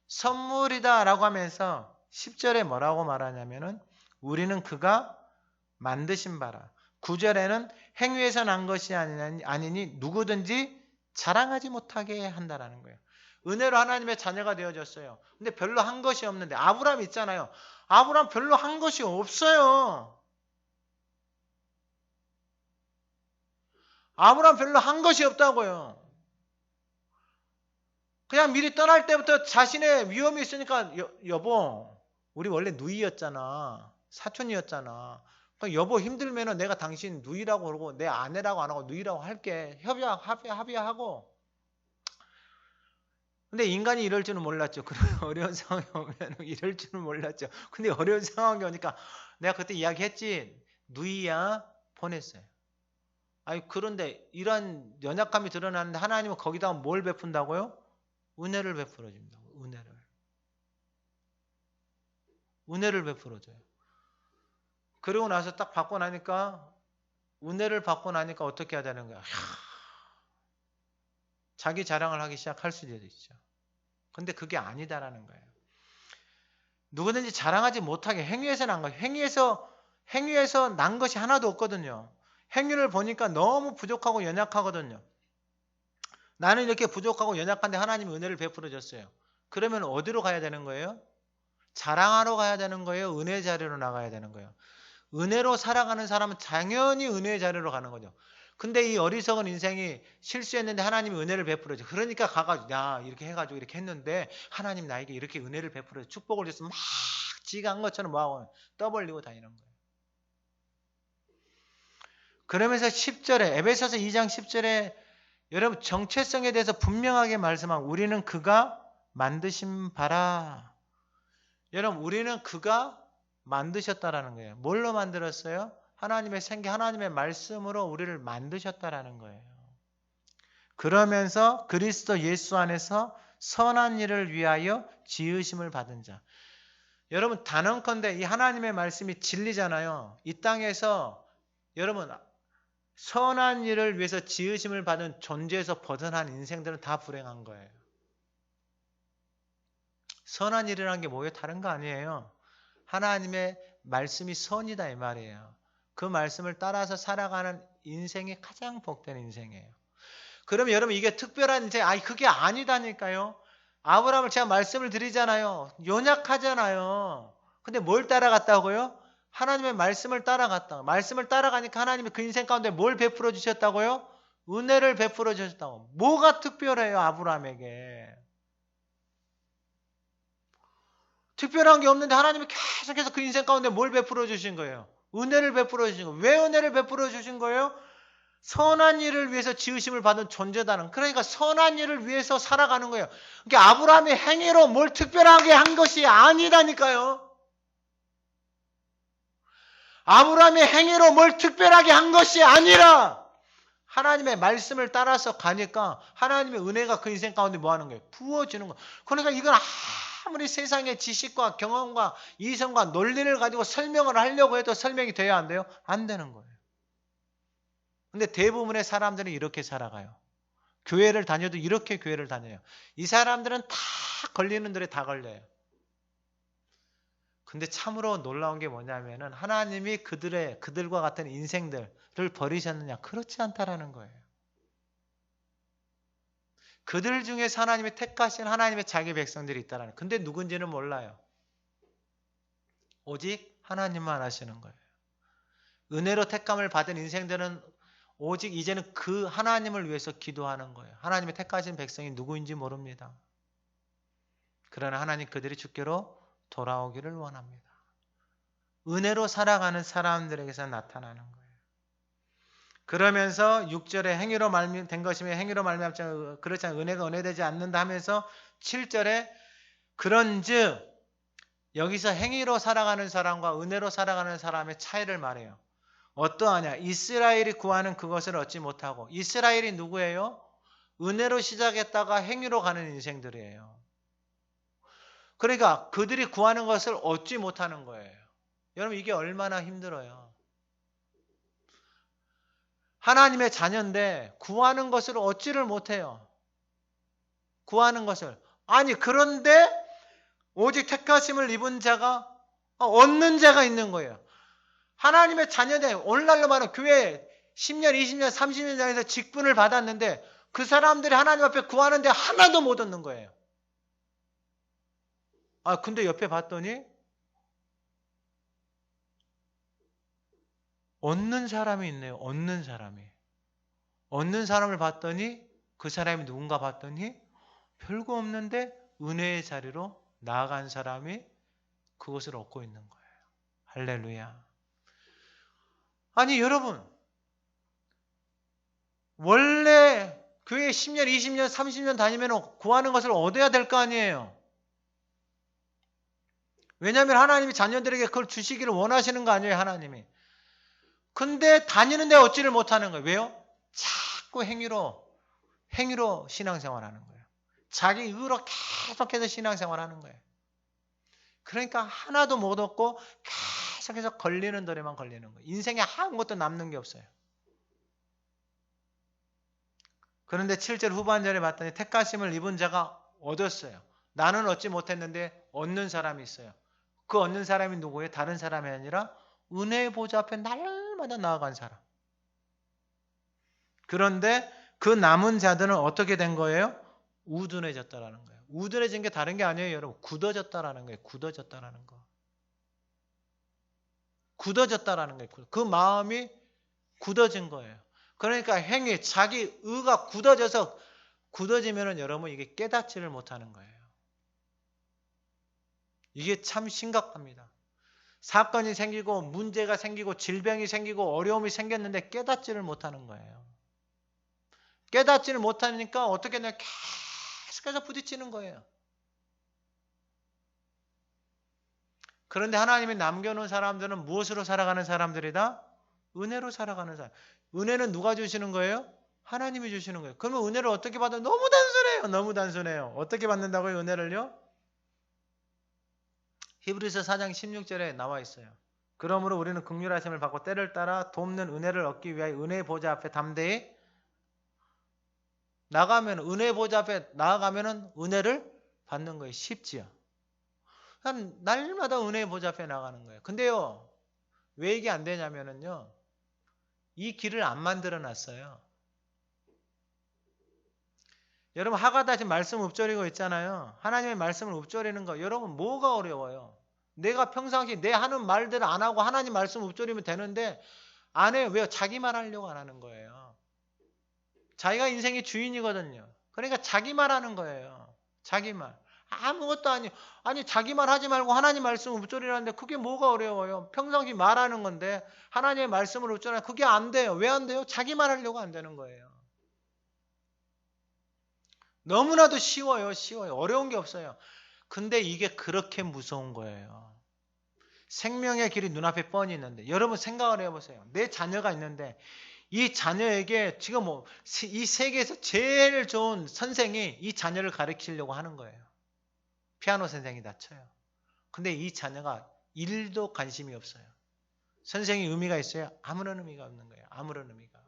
선물이다 라고 하면서 10절에 뭐라고 말하냐면은 우리는 그가 만드신 바라. 9절에는 행위에서 난 것이 아니니 누구든지 자랑하지 못하게 한다라는 거예요. 은혜로 하나님의 자녀가 되어졌어요. 근데 별로 한 것이 없는데 아브라함 있잖아요. 아브라함 별로 한 것이 없어요. 아브라함 별로 한 것이 없다고요. 그냥 미리 떠날 때부터 자신의 위험이 있으니까 여보 우리 원래 누이였잖아. 사촌이었잖아. 여보 힘들면은 내가 당신 누이라고 그러고 내 아내라고 안 하고 누이라고 할게. 합의하고. 근데 인간이 이럴 줄은 몰랐죠. 그런 어려운 상황이 오면 이럴 줄은 몰랐죠. 근데 어려운 상황이 오니까 내가 그때 이야기했지. 누이야 보냈어요. 아니 그런데 이런 연약함이 드러나는데 하나님은 거기다가 뭘 베푼다고요? 은혜를 베풀어 줍니다. 은혜를 베풀어줘요. 그러고 나서 딱 받고 나니까 은혜를 받고 나니까 어떻게 해야 되는 거야? 자기 자랑을 하기 시작할 수도 있죠. 근데 그게 아니다라는 거예요. 누구든지 자랑하지 못하게 행위에서 난 거예요. 행위에서 난 것이 하나도 없거든요. 행위를 보니까 너무 부족하고 연약하거든요. 나는 이렇게 부족하고 연약한데 하나님이 은혜를 베풀어 줬어요. 그러면 어디로 가야 되는 거예요? 자랑하러 가야 되는 거예요? 은혜 자리로 나가야 되는 거예요? 은혜로 살아가는 사람은 당연히 은혜의 자리로 가는 거죠. 근데 이 어리석은 인생이 실수했는데 하나님이 은혜를 베풀어줘. 그러니까 가가지고 야 이렇게 해가지고 이렇게 했는데 하나님 나에게 이렇게 은혜를 베풀어줘. 축복을 줬으면 막 지가 한 것처럼 뭐하고 떠벌리고 다니는 거예요. 그러면서 10절에 에베소서 2장 10절에 여러분 정체성에 대해서 분명하게 말씀한 우리는 그가 만드신 바라. 여러분 우리는 그가 만드셨다라는 거예요. 뭘로 만들었어요? 하나님의 생기, 하나님의 말씀으로 우리를 만드셨다라는 거예요. 그러면서 그리스도 예수 안에서 선한 일을 위하여 지으심을 받은 자. 여러분 단언컨대 이 하나님의 말씀이 진리잖아요. 이 땅에서 여러분 선한 일을 위해서 지으심을 받은 존재에서 벗어난 인생들은 다 불행한 거예요. 선한 일이라는 게 뭐예요? 다른 거 아니에요. 하나님의 말씀이 선이다 이 말이에요. 그 말씀을 따라서 살아가는 인생이 가장 복된 인생이에요. 그러면 여러분 이게 특별한 인생, 그게 아니다니까요. 아브라함을 제가 말씀을 드리잖아요. 연약하잖아요. 근데 뭘 따라갔다고요? 하나님의 말씀을 따라갔다. 말씀을 따라가니까 하나님이 그 인생 가운데 뭘 베풀어 주셨다고요? 은혜를 베풀어 주셨다고. 뭐가 특별해요 아브라함에게? 특별한 게 없는데 하나님이 계속해서 그 인생 가운데 뭘 베풀어 주신 거예요? 은혜를 베풀어 주신 거예요. 왜 은혜를 베풀어 주신 거예요? 선한 일을 위해서 지으심을 받은 존재다는. 그러니까 선한 일을 위해서 살아가는 거예요. 그러니까 아브라함이 행위로 뭘 특별하게 한 것이 아니라니까요. 아브라함이 행위로 뭘 특별하게 한 것이 아니라 하나님의 말씀을 따라서 가니까 하나님의 은혜가 그 인생 가운데 뭐 하는 거예요? 부어지는 거예요. 그러니까 이건 아무리 세상의 지식과 경험과 이성과 논리를 가지고 설명을 하려고 해도 설명이 돼야 안 돼요? 안 되는 거예요. 근데 대부분의 사람들은 이렇게 살아가요. 교회를 다녀도 이렇게 교회를 다녀요. 이 사람들은 다 걸리는 들에 다 걸려요. 근데 참으로 놀라운 게 뭐냐면은 하나님이 그들과 같은 인생들을 버리셨느냐? 그렇지 않다라는 거예요. 그들 중에서 하나님이 택하신 하나님의 자기 백성들이 있다라는 거예요. 근데 누군지는 몰라요. 오직 하나님만 아시는 거예요. 은혜로 택감을 받은 인생들은 오직 이제는 그 하나님을 위해서 기도하는 거예요. 하나님의 택하신 백성이 누구인지 모릅니다. 그러나 하나님 그들이 주께로 돌아오기를 원합니다. 은혜로 살아가는 사람들에게서 나타나는 거예요. 그러면서 6절에 행위로 된 것이면 행위로 말미암지 그렇지 않은 은혜가 은혜되지 않는다 하면서 7절에 그런즉 여기서 행위로 살아가는 사람과 은혜로 살아가는 사람의 차이를 말해요. 어떠하냐? 이스라엘이 구하는 그것을 얻지 못하고. 이스라엘이 누구예요? 은혜로 시작했다가 행위로 가는 인생들이에요. 그러니까 그들이 구하는 것을 얻지 못하는 거예요. 여러분 이게 얼마나 힘들어요. 하나님의 자녀인데 구하는 것을 얻지를 못해요. 구하는 것을. 아니 그런데 오직 택하심을 입은 자가 얻는 자가 있는 거예요. 하나님의 자녀인데 오늘날로 말하면 교회 10년, 20년, 30년 전에서 직분을 받았는데 그 사람들이 하나님 앞에 구하는데 하나도 못 얻는 거예요. 근데 옆에 봤더니 얻는 사람이 있네요. 얻는 사람이. 얻는 사람을 봤더니 그 사람이 누군가 봤더니 별거 없는데 은혜의 자리로 나아간 사람이 그것을 얻고 있는 거예요. 할렐루야. 아니 여러분 원래 교회 10년, 20년, 30년 다니면 구하는 것을 얻어야 될 거 아니에요. 왜냐하면 하나님이 자녀들에게 그걸 주시기를 원하시는 거 아니에요. 하나님이. 근데 다니는데 얻지를 못하는 거예요. 왜요? 자꾸 행위로 신앙생활하는 거예요. 자기 의로 계속해서 신앙생활하는 거예요. 그러니까 하나도 못 얻고 계속해서 걸리는 돌에만 걸리는 거예요. 인생에 아무것도 남는 게 없어요. 그런데 7절 후반절에 봤더니 택하심을 입은 자가 얻었어요. 나는 얻지 못했는데 얻는 사람이 있어요. 그 얻는 사람이 누구예요? 다른 사람이 아니라 은혜의 보좌 앞에 날마다 나아간 사람. 그런데 그 남은 자들은 어떻게 된 거예요? 우둔해졌다라는 거예요. 우둔해진 게 다른 게 아니에요, 여러분. 굳어졌다라는 거예요. 굳어졌다라는 거. 굳어졌다라는 거예요. 그 마음이 굳어진 거예요. 그러니까 행위, 자기 의가 굳어지면은 여러분 이게 깨닫지를 못하는 거예요. 이게 참 심각합니다. 사건이 생기고 문제가 생기고 질병이 생기고 어려움이 생겼는데 깨닫지를 못하는 거예요. 깨닫지를 못하니까 어떻게 되냐 계속해서 부딪히는 거예요. 그런데 하나님이 남겨놓은 사람들은 무엇으로 살아가는 사람들이다? 은혜로 살아가는 사람. 은혜는 누가 주시는 거예요? 하나님이 주시는 거예요. 그러면 은혜를 어떻게 받아요? 너무 단순해요. 너무 단순해요. 어떻게 받는다고요? 은혜를요? 히브리서 4장 16절에 나와 있어요. 그러므로 우리는 긍휼하심을 받고 때를 따라 돕는 은혜를 얻기 위하여 은혜의 보좌 앞에 담대히 나가면 은혜의 보좌 앞에 나아가면은 은혜를 받는 거예요. 쉽지요. 날마다 은혜의 보좌 앞에 나가는 거예요. 근데요. 왜 이게 안 되냐면은요. 이 길을 안 만들어 놨어요. 여러분 하가다 지금 말씀 읊조리고 있잖아요. 하나님의 말씀을 읊조리는 거 여러분 뭐가 어려워요? 내가 평상시 내 하는 말대로 안 하고 하나님 말씀 읊조리면 되는데 안 해요. 왜요? 자기만 하려고 안 하는 거예요. 자기가 인생의 주인이거든요. 그러니까 자기만 하는 거예요. 자기만. 아무것도 아니 자기만 하지 말고 하나님 말씀 읊조리라는데 그게 뭐가 어려워요? 평상시 말하는 건데 하나님의 말씀을 읊조리라 그게 안 돼요. 왜 안 돼요? 자기만 하려고 안 되는 거예요. 너무나도 쉬워요. 어려운 게 없어요. 근데 이게 그렇게 무서운 거예요. 생명의 길이 눈앞에 뻔히 있는데 여러분 생각을 해보세요. 내 자녀가 있는데 이 자녀에게 지금 이 세계에서 제일 좋은 선생이 이 자녀를 가르치려고 하는 거예요. 피아노 선생이다 쳐요. 근데 이 자녀가 1도 관심이 없어요. 선생이 의미가 있어요? 아무런 의미가 없는 거예요. 아무런 의미가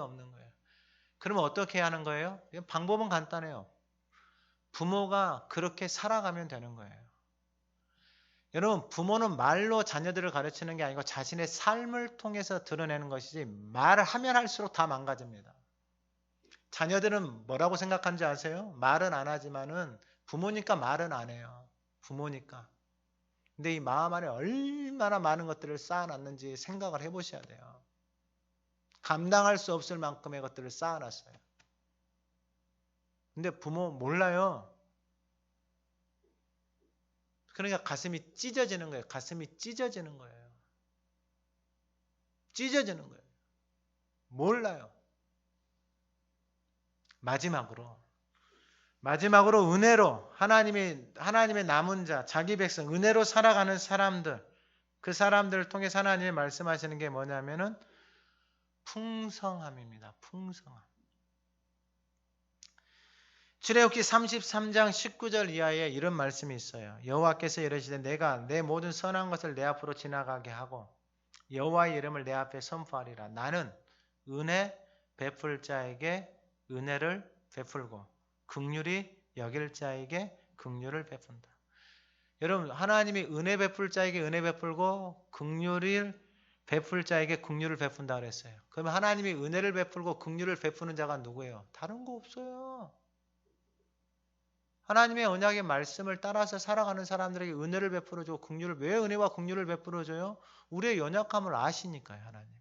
없는 거예요. 그러면 어떻게 하는 거예요? 방법은 간단해요. 부모가 그렇게 살아가면 되는 거예요. 여러분, 부모는 말로 자녀들을 가르치는 게 아니고 자신의 삶을 통해서 드러내는 것이지, 말을 하면 할수록 다 망가집니다. 자녀들은 뭐라고 생각하는지 아세요? 말은 안 하지만은 부모니까 말은 안 해요. 부모니까. 근데 이 마음 안에 얼마나 많은 것들을 쌓아놨는지 생각을 해보셔야 돼요. 감당할 수 없을 만큼의 것들을 쌓아놨어요. 근데 부모 몰라요. 그러니까 가슴이 찢어지는 거예요. 가슴이 찢어지는 거예요. 찢어지는 거예요. 몰라요. 마지막으로 은혜로 하나님의 남은 자, 자기 백성, 은혜로 살아가는 사람들, 그 사람들을 통해 하나님이 말씀하시는 게 뭐냐면은 풍성함입니다. 풍성함. 출애굽기 33장 19절 이하에 이런 말씀이 있어요. 여호와께서 이르시되 내가 내 모든 선한 것을 내 앞으로 지나가게 하고 여호와의 이름을 내 앞에 선포하리라. 나는 은혜 베풀 자에게 은혜를 베풀고 긍휼히 여길 자에게 긍휼을 베푼다. 여러분, 하나님이 은혜 베풀 자에게 은혜 베풀고 긍휼을 베풀 자에게 긍휼을 베푼다 그랬어요. 그러면 하나님이 은혜를 베풀고 긍휼을 베푸는 자가 누구예요? 다른 거 없어요. 하나님의 언약의 말씀을 따라서 살아가는 사람들에게 은혜를 베풀어주고 긍휼을, 왜 은혜와 긍휼을 베풀어줘요? 우리의 연약함을 아시니까요, 하나님이.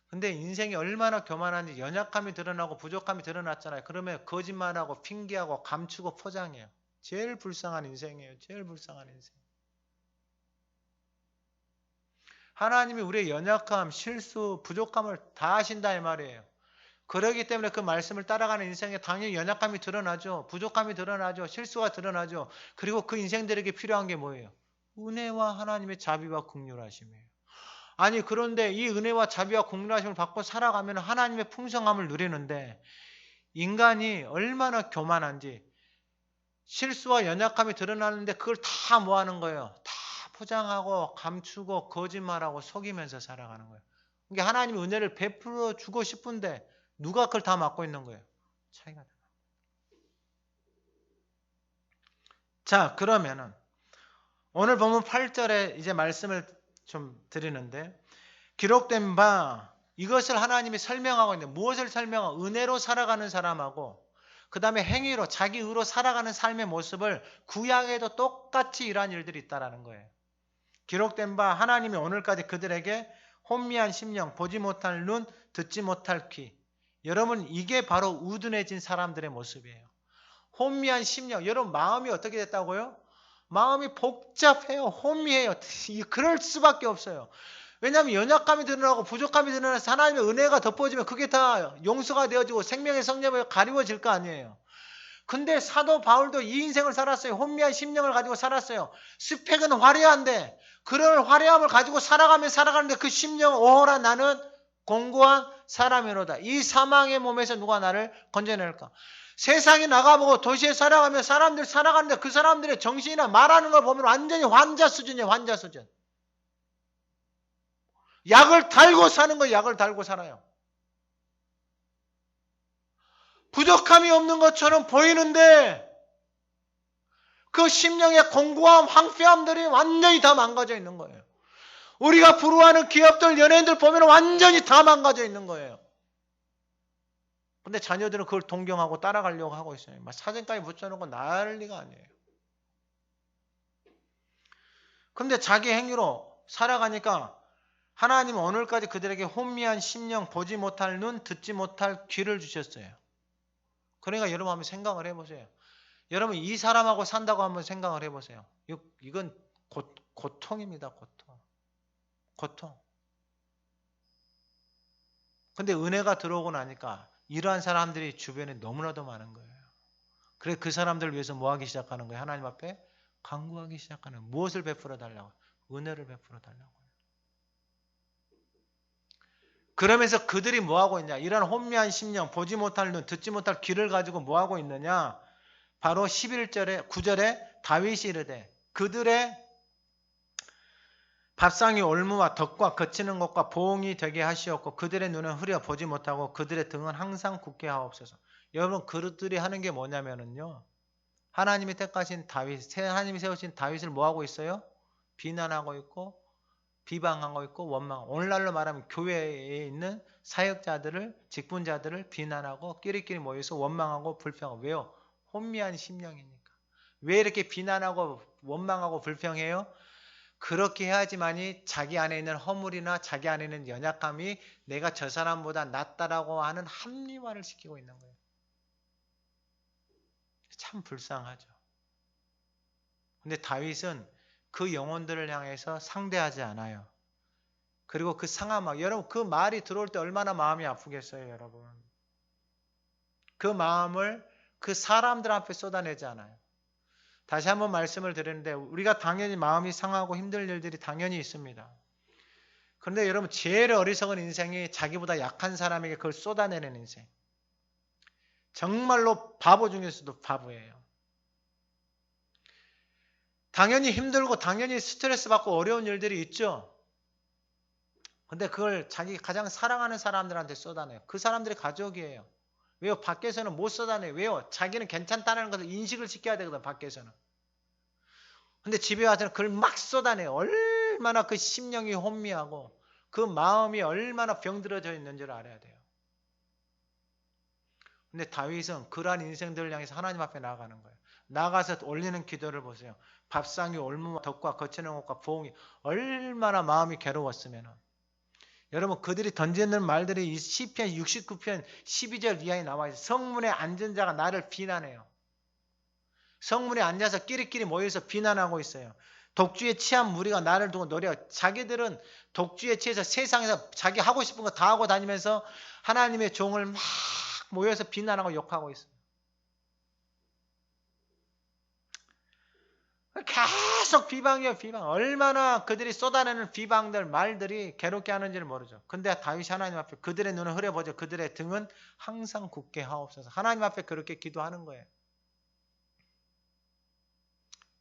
근데 인생이 얼마나 교만한지, 연약함이 드러나고 부족함이 드러났잖아요. 그러면 거짓말하고 핑계하고 감추고 포장해요. 제일 불쌍한 인생이에요. 제일 불쌍한 인생. 하나님이 우리의 연약함, 실수, 부족함을 다 아신다 이 말이에요. 그러기 때문에 그 말씀을 따라가는 인생에 당연히 연약함이 드러나죠. 부족함이 드러나죠. 실수가 드러나죠. 그리고 그 인생들에게 필요한 게 뭐예요? 은혜와 하나님의 자비와 긍휼하심이에요. 아니, 그런데 이 은혜와 자비와 긍휼하심을 받고 살아가면 하나님의 풍성함을 누리는데, 인간이 얼마나 교만한지, 실수와 연약함이 드러나는데 그걸 다 뭐 하는 거예요? 다 포장하고 감추고 거짓말하고 속이면서 살아가는 거예요. 그러니까 하나님이 은혜를 베풀어 주고 싶은데 누가 그걸 다 맡고 있는 거예요? 차이가 나요. 자, 그러면은 오늘 보면 8절에 이제 말씀을 좀 드리는데, 기록된 바 이것을 하나님이 설명하고 있는데, 무엇을 설명하고? 은혜로 살아가는 사람하고 그 다음에 행위로 자기 의로 살아가는 삶의 모습을 구약에도 똑같이 이러한 일들이 있다는 거예요. 기록된 바 하나님이 오늘까지 그들에게 혼미한 심령, 보지 못할 눈, 듣지 못할 귀. 여러분, 이게 바로 우둔해진 사람들의 모습이에요. 혼미한 심령. 여러분, 마음이 어떻게 됐다고요? 마음이 복잡해요. 혼미해요. 그럴 수밖에 없어요. 왜냐하면 연약함이 드러나고 부족함이 드러나서 하나님의 은혜가 덮어지면 그게 다 용서가 되어지고 생명의 성령이 가리워질 거 아니에요. 근데 사도 바울도 이 인생을 살았어요. 혼미한 심령을 가지고 살았어요. 스펙은 화려한데 그런 화려함을 가지고 살아가는데 그 심령, 오호라 나는 공고한 사람이로다. 이 사망의 몸에서 누가 나를 건져낼까? 세상에 나가보고 도시에 살아가면 사람들 살아가는데 그 사람들의 정신이나 말하는 걸 보면 완전히 환자 수준이에요. 환자 수준. 약을 달고 사는 거예요. 약을 달고 살아요. 부족함이 없는 것처럼 보이는데 그 심령의 공고함, 황폐함들이 완전히 다 망가져 있는 거예요. 우리가 부러워하는 기업들, 연예인들 보면 완전히 다 망가져 있는 거예요. 근데 자녀들은 그걸 동경하고 따라가려고 하고 있어요. 막 사진까지 붙여놓고 난리가 아니에요. 근데 자기 행위로 살아가니까 하나님은 오늘까지 그들에게 혼미한 심령, 보지 못할 눈, 듣지 못할 귀를 주셨어요. 그러니까 여러분 한번 생각을 해보세요. 여러분 이 사람하고 산다고 한번 생각을 해보세요. 이건 고통입니다. 고통. 근데 은혜가 들어오고 나니까 이러한 사람들이 주변에 너무나도 많은 거예요. 그래서 그 사람들을 위해서 뭐 하기 시작하는 거예요? 하나님 앞에 간구하기 시작하는 거예요. 무엇을 베풀어 달라고? 은혜를 베풀어 달라고. 그러면서 그들이 뭐하고 있냐? 이런 혼미한 심령, 보지 못할 눈, 듣지 못할 귀를 가지고 뭐하고 있느냐? 바로 11절에 9절에 다윗이 이르되 그들의 밥상이 올무와 덕과 거치는 것과 보응이 되게 하시옵고 그들의 눈은 흐려 보지 못하고 그들의 등은 항상 굳게 하옵소서. 여러분 그들이 하는 게 뭐냐면은요. 하나님이 택하신 다윗, 하나님이 세우신 다윗을 뭐하고 있어요? 비난하고 있고 비방하고 있고 원망하고, 오늘날로 말하면 교회에 있는 사역자들을, 직분자들을 비난하고 끼리끼리 모여서 원망하고 불평하고. 왜요? 혼미한 심령이니까. 왜 이렇게 비난하고 원망하고 불평해요? 그렇게 해야지만이 자기 안에 있는 허물이나 자기 안에 있는 연약함이 내가 저 사람보다 낫다라고 하는 합리화를 시키고 있는 거예요. 참 불쌍하죠. 근데 다윗은 그 영혼들을 향해서 상대하지 않아요. 그리고 그 상한 마음, 여러분 그 말이 들어올 때 얼마나 마음이 아프겠어요, 여러분. 그 마음을 그 사람들 앞에 쏟아내지 않아요. 다시 한번 말씀을 드리는데 우리가 당연히 마음이 상하고 힘들 일들이 당연히 있습니다. 그런데 여러분 제일 어리석은 인생이 자기보다 약한 사람에게 그걸 쏟아내는 인생. 정말로 바보 중에서도 바보예요. 당연히 힘들고 당연히 스트레스 받고 어려운 일들이 있죠. 근데 그걸 자기 가장 사랑하는 사람들한테 쏟아내요. 그 사람들이 가족이에요. 왜요? 밖에서는 못 쏟아내요. 왜요? 자기는 괜찮다는 것을 인식을 시켜야 되거든, 밖에서는. 근데 집에 와서는 그걸 막 쏟아내요. 얼마나 그 심령이 혼미하고 그 마음이 얼마나 병들어져 있는지를 알아야 돼요. 근데 다윗은 그러한 인생들을 향해서 하나님 앞에 나아가는 거예요. 나가서 올리는 기도를 보세요. 밥상이 올무와 덕과 거치는 것과 보응이 얼마나 마음이 괴로웠으면. 여러분 그들이 던지는 말들이 이 시편 69편 12절 이하에 나와 있어요. 성문에 앉은 자가 나를 비난해요. 성문에 앉아서 끼리끼리 모여서 비난하고 있어요. 독주에 취한 무리가 나를 두고 노려. 자기들은 독주에 취해서 세상에서 자기 하고 싶은 거 다 하고 다니면서 하나님의 종을 막 모여서 비난하고 욕하고 있어요. 계속 비방이에요, 비방. 얼마나 그들이 쏟아내는 비방들, 말들이 괴롭게 하는지를 모르죠. 근데 다윗이 하나님 앞에 그들의 눈을 흐려보죠. 그들의 등은 항상 굳게 하옵소서. 하나님 앞에 그렇게 기도하는 거예요.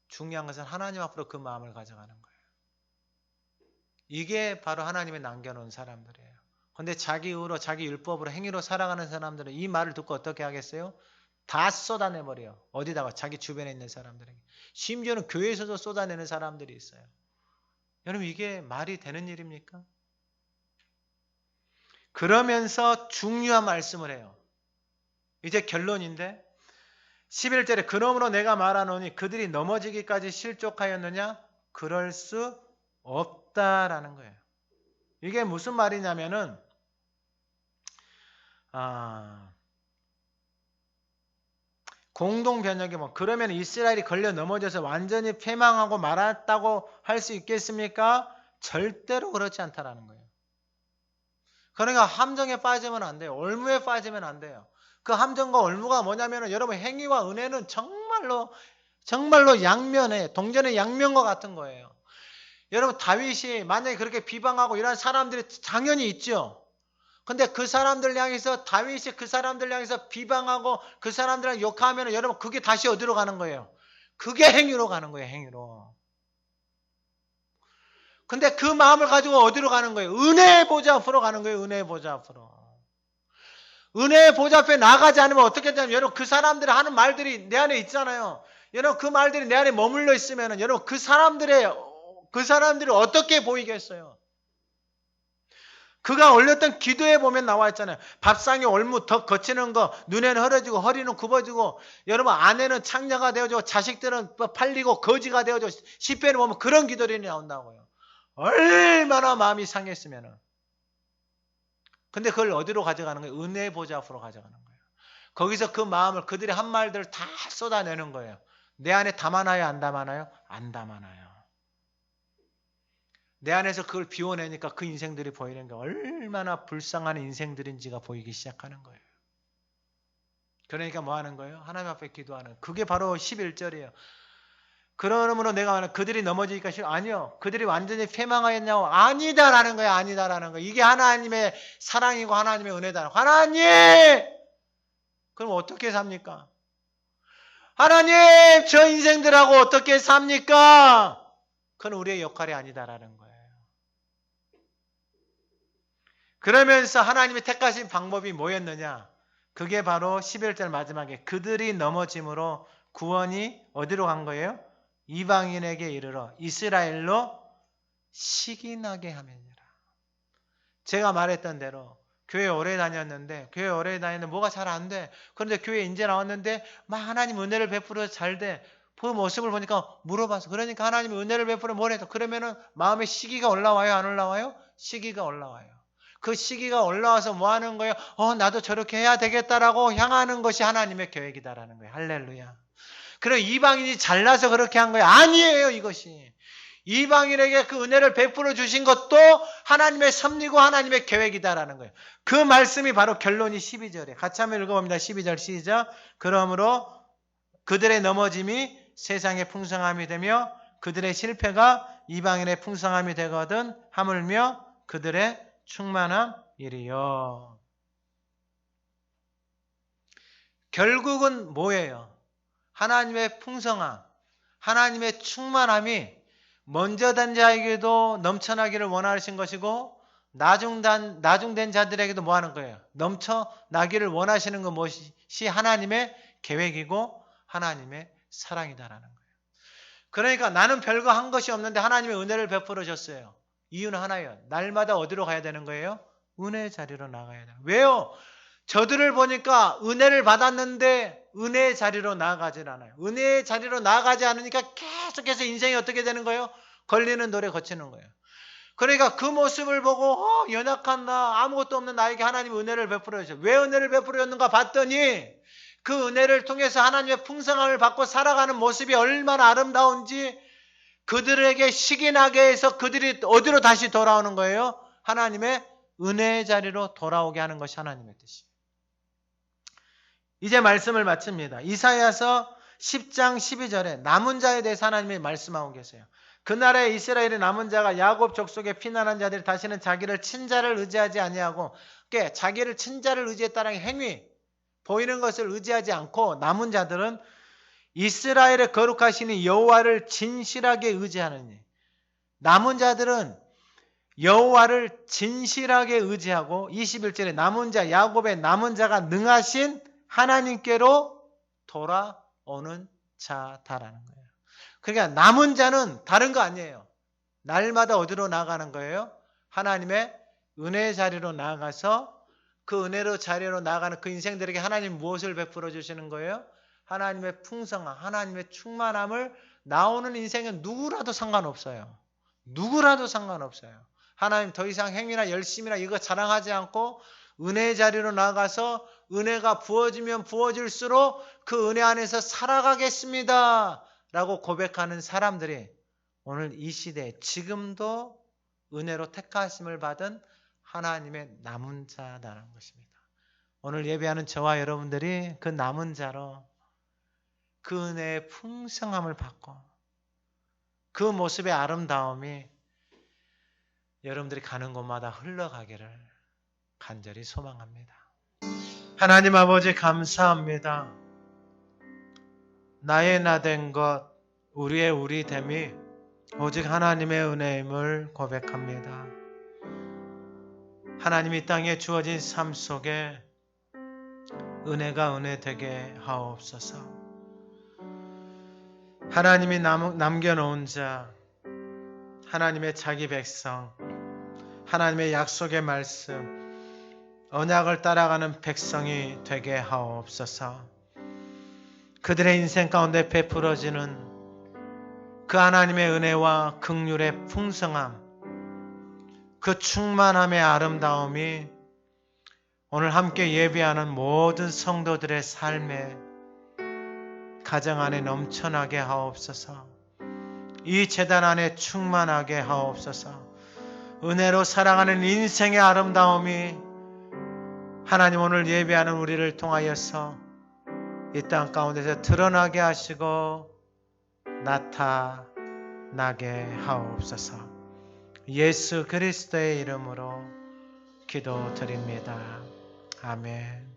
중요한 것은 하나님 앞으로 그 마음을 가져가는 거예요. 이게 바로 하나님의 남겨놓은 사람들이에요. 근데 자기 의로, 자기 율법으로, 행위로 살아가는 사람들은 이 말을 듣고 어떻게 하겠어요? 다 쏟아내버려요. 어디다가? 자기 주변에 있는 사람들에게. 심지어는 교회에서도 쏟아내는 사람들이 있어요. 여러분 이게 말이 되는 일입니까? 그러면서 중요한 말씀을 해요. 이제 결론인데 11절에 그러므로 내가 말하노니 그들이 넘어지기까지 실족하였느냐? 그럴 수 없다라는 거예요. 이게 무슨 말이냐면은 공동 번역에 뭐 그러면 이스라엘이 걸려 넘어져서 완전히 패망하고 말았다고 할 수 있겠습니까? 절대로 그렇지 않다라는 거예요. 그러니까 함정에 빠지면 안 돼요. 올무에 빠지면 안 돼요. 그 함정과 올무가 뭐냐면은 여러분 행위와 은혜는 정말로 양면에 동전의 양면과 같은 거예요. 여러분 다윗이 만약에 그렇게 비방하고 이런 사람들이 당연히 있죠. 근데 그 사람들 향해서 다윗이 그 사람들 향해서 비방하고 그 사람들을 욕하면 여러분 그게 다시 어디로 가는 거예요? 그게 행위로 가는 거예요. 행위로. 근데 그 마음을 가지고 어디로 가는 거예요? 은혜의 보좌 앞으로 가는 거예요. 은혜의 보좌 앞으로. 은혜의 보좌 앞에 나가지 않으면 어떻게 되냐면 여러분 그 사람들이 하는 말들이 내 안에 있잖아요. 여러분 그 말들이 내 안에 머물러 있으면 여러분 그 사람들이 어떻게 보이겠어요? 그가 올렸던 기도에 보면 나와 있잖아요. 밥상에 올무 더 거치는 거, 눈에는 흐려지고 허리는 굽어지고 여러분 아내는 창녀가 되어지고 자식들은 팔리고 거지가 되어지고 시편에 보면 그런 기도들이 나온다고요. 얼마나 마음이 상했으면은. 근데 그걸 어디로 가져가는 거예요? 은혜의 보좌 앞으로 가져가는 거예요. 거기서 그 마음을 그들의 한 말들을 다 쏟아내는 거예요. 내 안에 담아놔요? 안 담아놔요? 안 담아놔요. 내 안에서 그걸 비워내니까 그 인생들이 보이는 게 얼마나 불쌍한 인생들인지가 보이기 시작하는 거예요. 그러니까 뭐 하는 거예요? 하나님 앞에 기도하는. 그게 바로 11절이에요. 그러므로 내가 말하는 그들이 넘어지니까 싫어. 아니요. 그들이 완전히 패망하였냐고. 아니다라는 거야. 아니다라는 거야. 이게 하나님의 사랑이고 하나님의 은혜다. 하나님! 그럼 어떻게 삽니까? 하나님! 저 인생들하고 어떻게 삽니까? 그건 우리의 역할이 아니다라는 거예요. 그러면서 하나님이 택하신 방법이 뭐였느냐? 그게 바로 11절 마지막에 그들이 넘어짐으로 구원이 어디로 간 거예요? 이방인에게 이르러 이스라엘로 시기나게 하느니라. 제가 말했던 대로 교회 오래 다녔는데 교회 오래 다녔는데 뭐가 잘 안 돼. 그런데 교회 이제 나왔는데 막 하나님 은혜를 베풀어 잘 돼. 그 모습을 보니까 물어봐서 그러니까 하나님 은혜를 베풀어 뭘 해서 그러면은 마음에 시기가 올라와요? 안 올라와요? 시기가 올라와요. 그 시기가 올라와서 뭐 하는 거예요? 나도 저렇게 해야 되겠다라고 향하는 것이 하나님의 계획이다라는 거예요. 할렐루야. 그럼 이방인이 잘나서 그렇게 한 거예요? 아니에요, 이것이. 이방인에게 그 은혜를 베풀어 주신 것도 하나님의 섭리고 하나님의 계획이다라는 거예요. 그 말씀이 바로 결론이 12절에 같이 한번 읽어봅니다. 12절 시작. 그러므로 그들의 넘어짐이 세상의 풍성함이 되며 그들의 실패가 이방인의 풍성함이 되거든 하물며 그들의 충만함이리요. 결국은 뭐예요? 하나님의 풍성함, 하나님의 충만함이 먼저 된 자에게도 넘쳐나기를 원하신 것이고 나중된 자들에게도 뭐 하는 거예요? 넘쳐나기를 원하시는 것이 하나님의 계획이고 하나님의 사랑이다라는 거예요. 그러니까 나는 별거 한 것이 없는데 하나님의 은혜를 베풀어 줬어요. 이유는 하나예요. 날마다 어디로 가야 되는 거예요? 은혜의 자리로 나가야 돼요. 왜요? 저들을 보니까 은혜를 받았는데 은혜의 자리로 나아가질 않아요. 은혜의 자리로 나아가지 않으니까 계속해서 인생이 어떻게 되는 거예요? 걸리는 돌에 거치는 거예요. 그러니까 그 모습을 보고 연약한 나, 아무것도 없는 나에게 하나님 은혜를 베풀어 주셔요. 왜 은혜를 베풀어 줬는가 봤더니 그 은혜를 통해서 하나님의 풍성함을 받고 살아가는 모습이 얼마나 아름다운지 그들에게 시기나게 해서 그들이 어디로 다시 돌아오는 거예요? 하나님의 은혜의 자리로 돌아오게 하는 것이 하나님의 뜻이에요. 이제 말씀을 마칩니다. 이사야서 10장 12절에 남은 자에 대해서 하나님이 말씀하고 계세요. 그날에 이스라엘의 남은 자가 야곱 족속의 피난한 자들이 다시는 자기를 친자를 의지하지 아니하고 자기를 친자를 의지했다는 행위 보이는 것을 의지하지 않고 남은 자들은 이스라엘의 거룩하신 여호와를 진실하게 의지하느니 남은 자들은 여호와를 진실하게 의지하고 21절에 남은 자 야곱의 남은 자가 능하신 하나님께로 돌아오는 자다라는 거예요. 그러니까 남은 자는 다른 거 아니에요. 날마다 어디로 나아가는 거예요? 하나님의 은혜의 자리로 나아가서 그 은혜로 자리로 나아가는 그 인생들에게 하나님 무엇을 베풀어 주시는 거예요? 하나님의 풍성함, 하나님의 충만함을 나오는 인생은 누구라도 상관없어요. 누구라도 상관없어요. 하나님 더 이상 행위나 열심이나 이거 자랑하지 않고 은혜의 자리로 나아가서 은혜가 부어지면 부어질수록 그 은혜 안에서 살아가겠습니다 라고 고백하는 사람들이 오늘 이 시대에 지금도 은혜로 택하심을 받은 하나님의 남은 자라는 것입니다. 오늘 예배하는 저와 여러분들이 그 남은 자로 그 은혜의 풍성함을 받고 그 모습의 아름다움이 여러분들이 가는 곳마다 흘러가기를 간절히 소망합니다. 하나님 아버지 감사합니다. 나의 나 된 것, 우리의 우리 됨이 오직 하나님의 은혜임을 고백합니다. 하나님 이 땅에 주어진 삶 속에 은혜가 은혜 되게 하옵소서. 하나님이 남겨놓은 자, 하나님의 자기 백성, 하나님의 약속의 말씀, 언약을 따라가는 백성이 되게 하옵소서. 그들의 인생 가운데 베풀어지는 그 하나님의 은혜와 긍휼의 풍성함, 그 충만함의 아름다움이 오늘 함께 예배하는 모든 성도들의 삶에 가정 안에 넘쳐나게 하옵소서. 이 제단 안에 충만하게 하옵소서. 은혜로 살아가는 인생의 아름다움이 하나님 오늘 예배하는 우리를 통하여서 이 땅 가운데서 드러나게 하시고 나타나게 하옵소서. 예수 그리스도의 이름으로 기도드립니다. 아멘.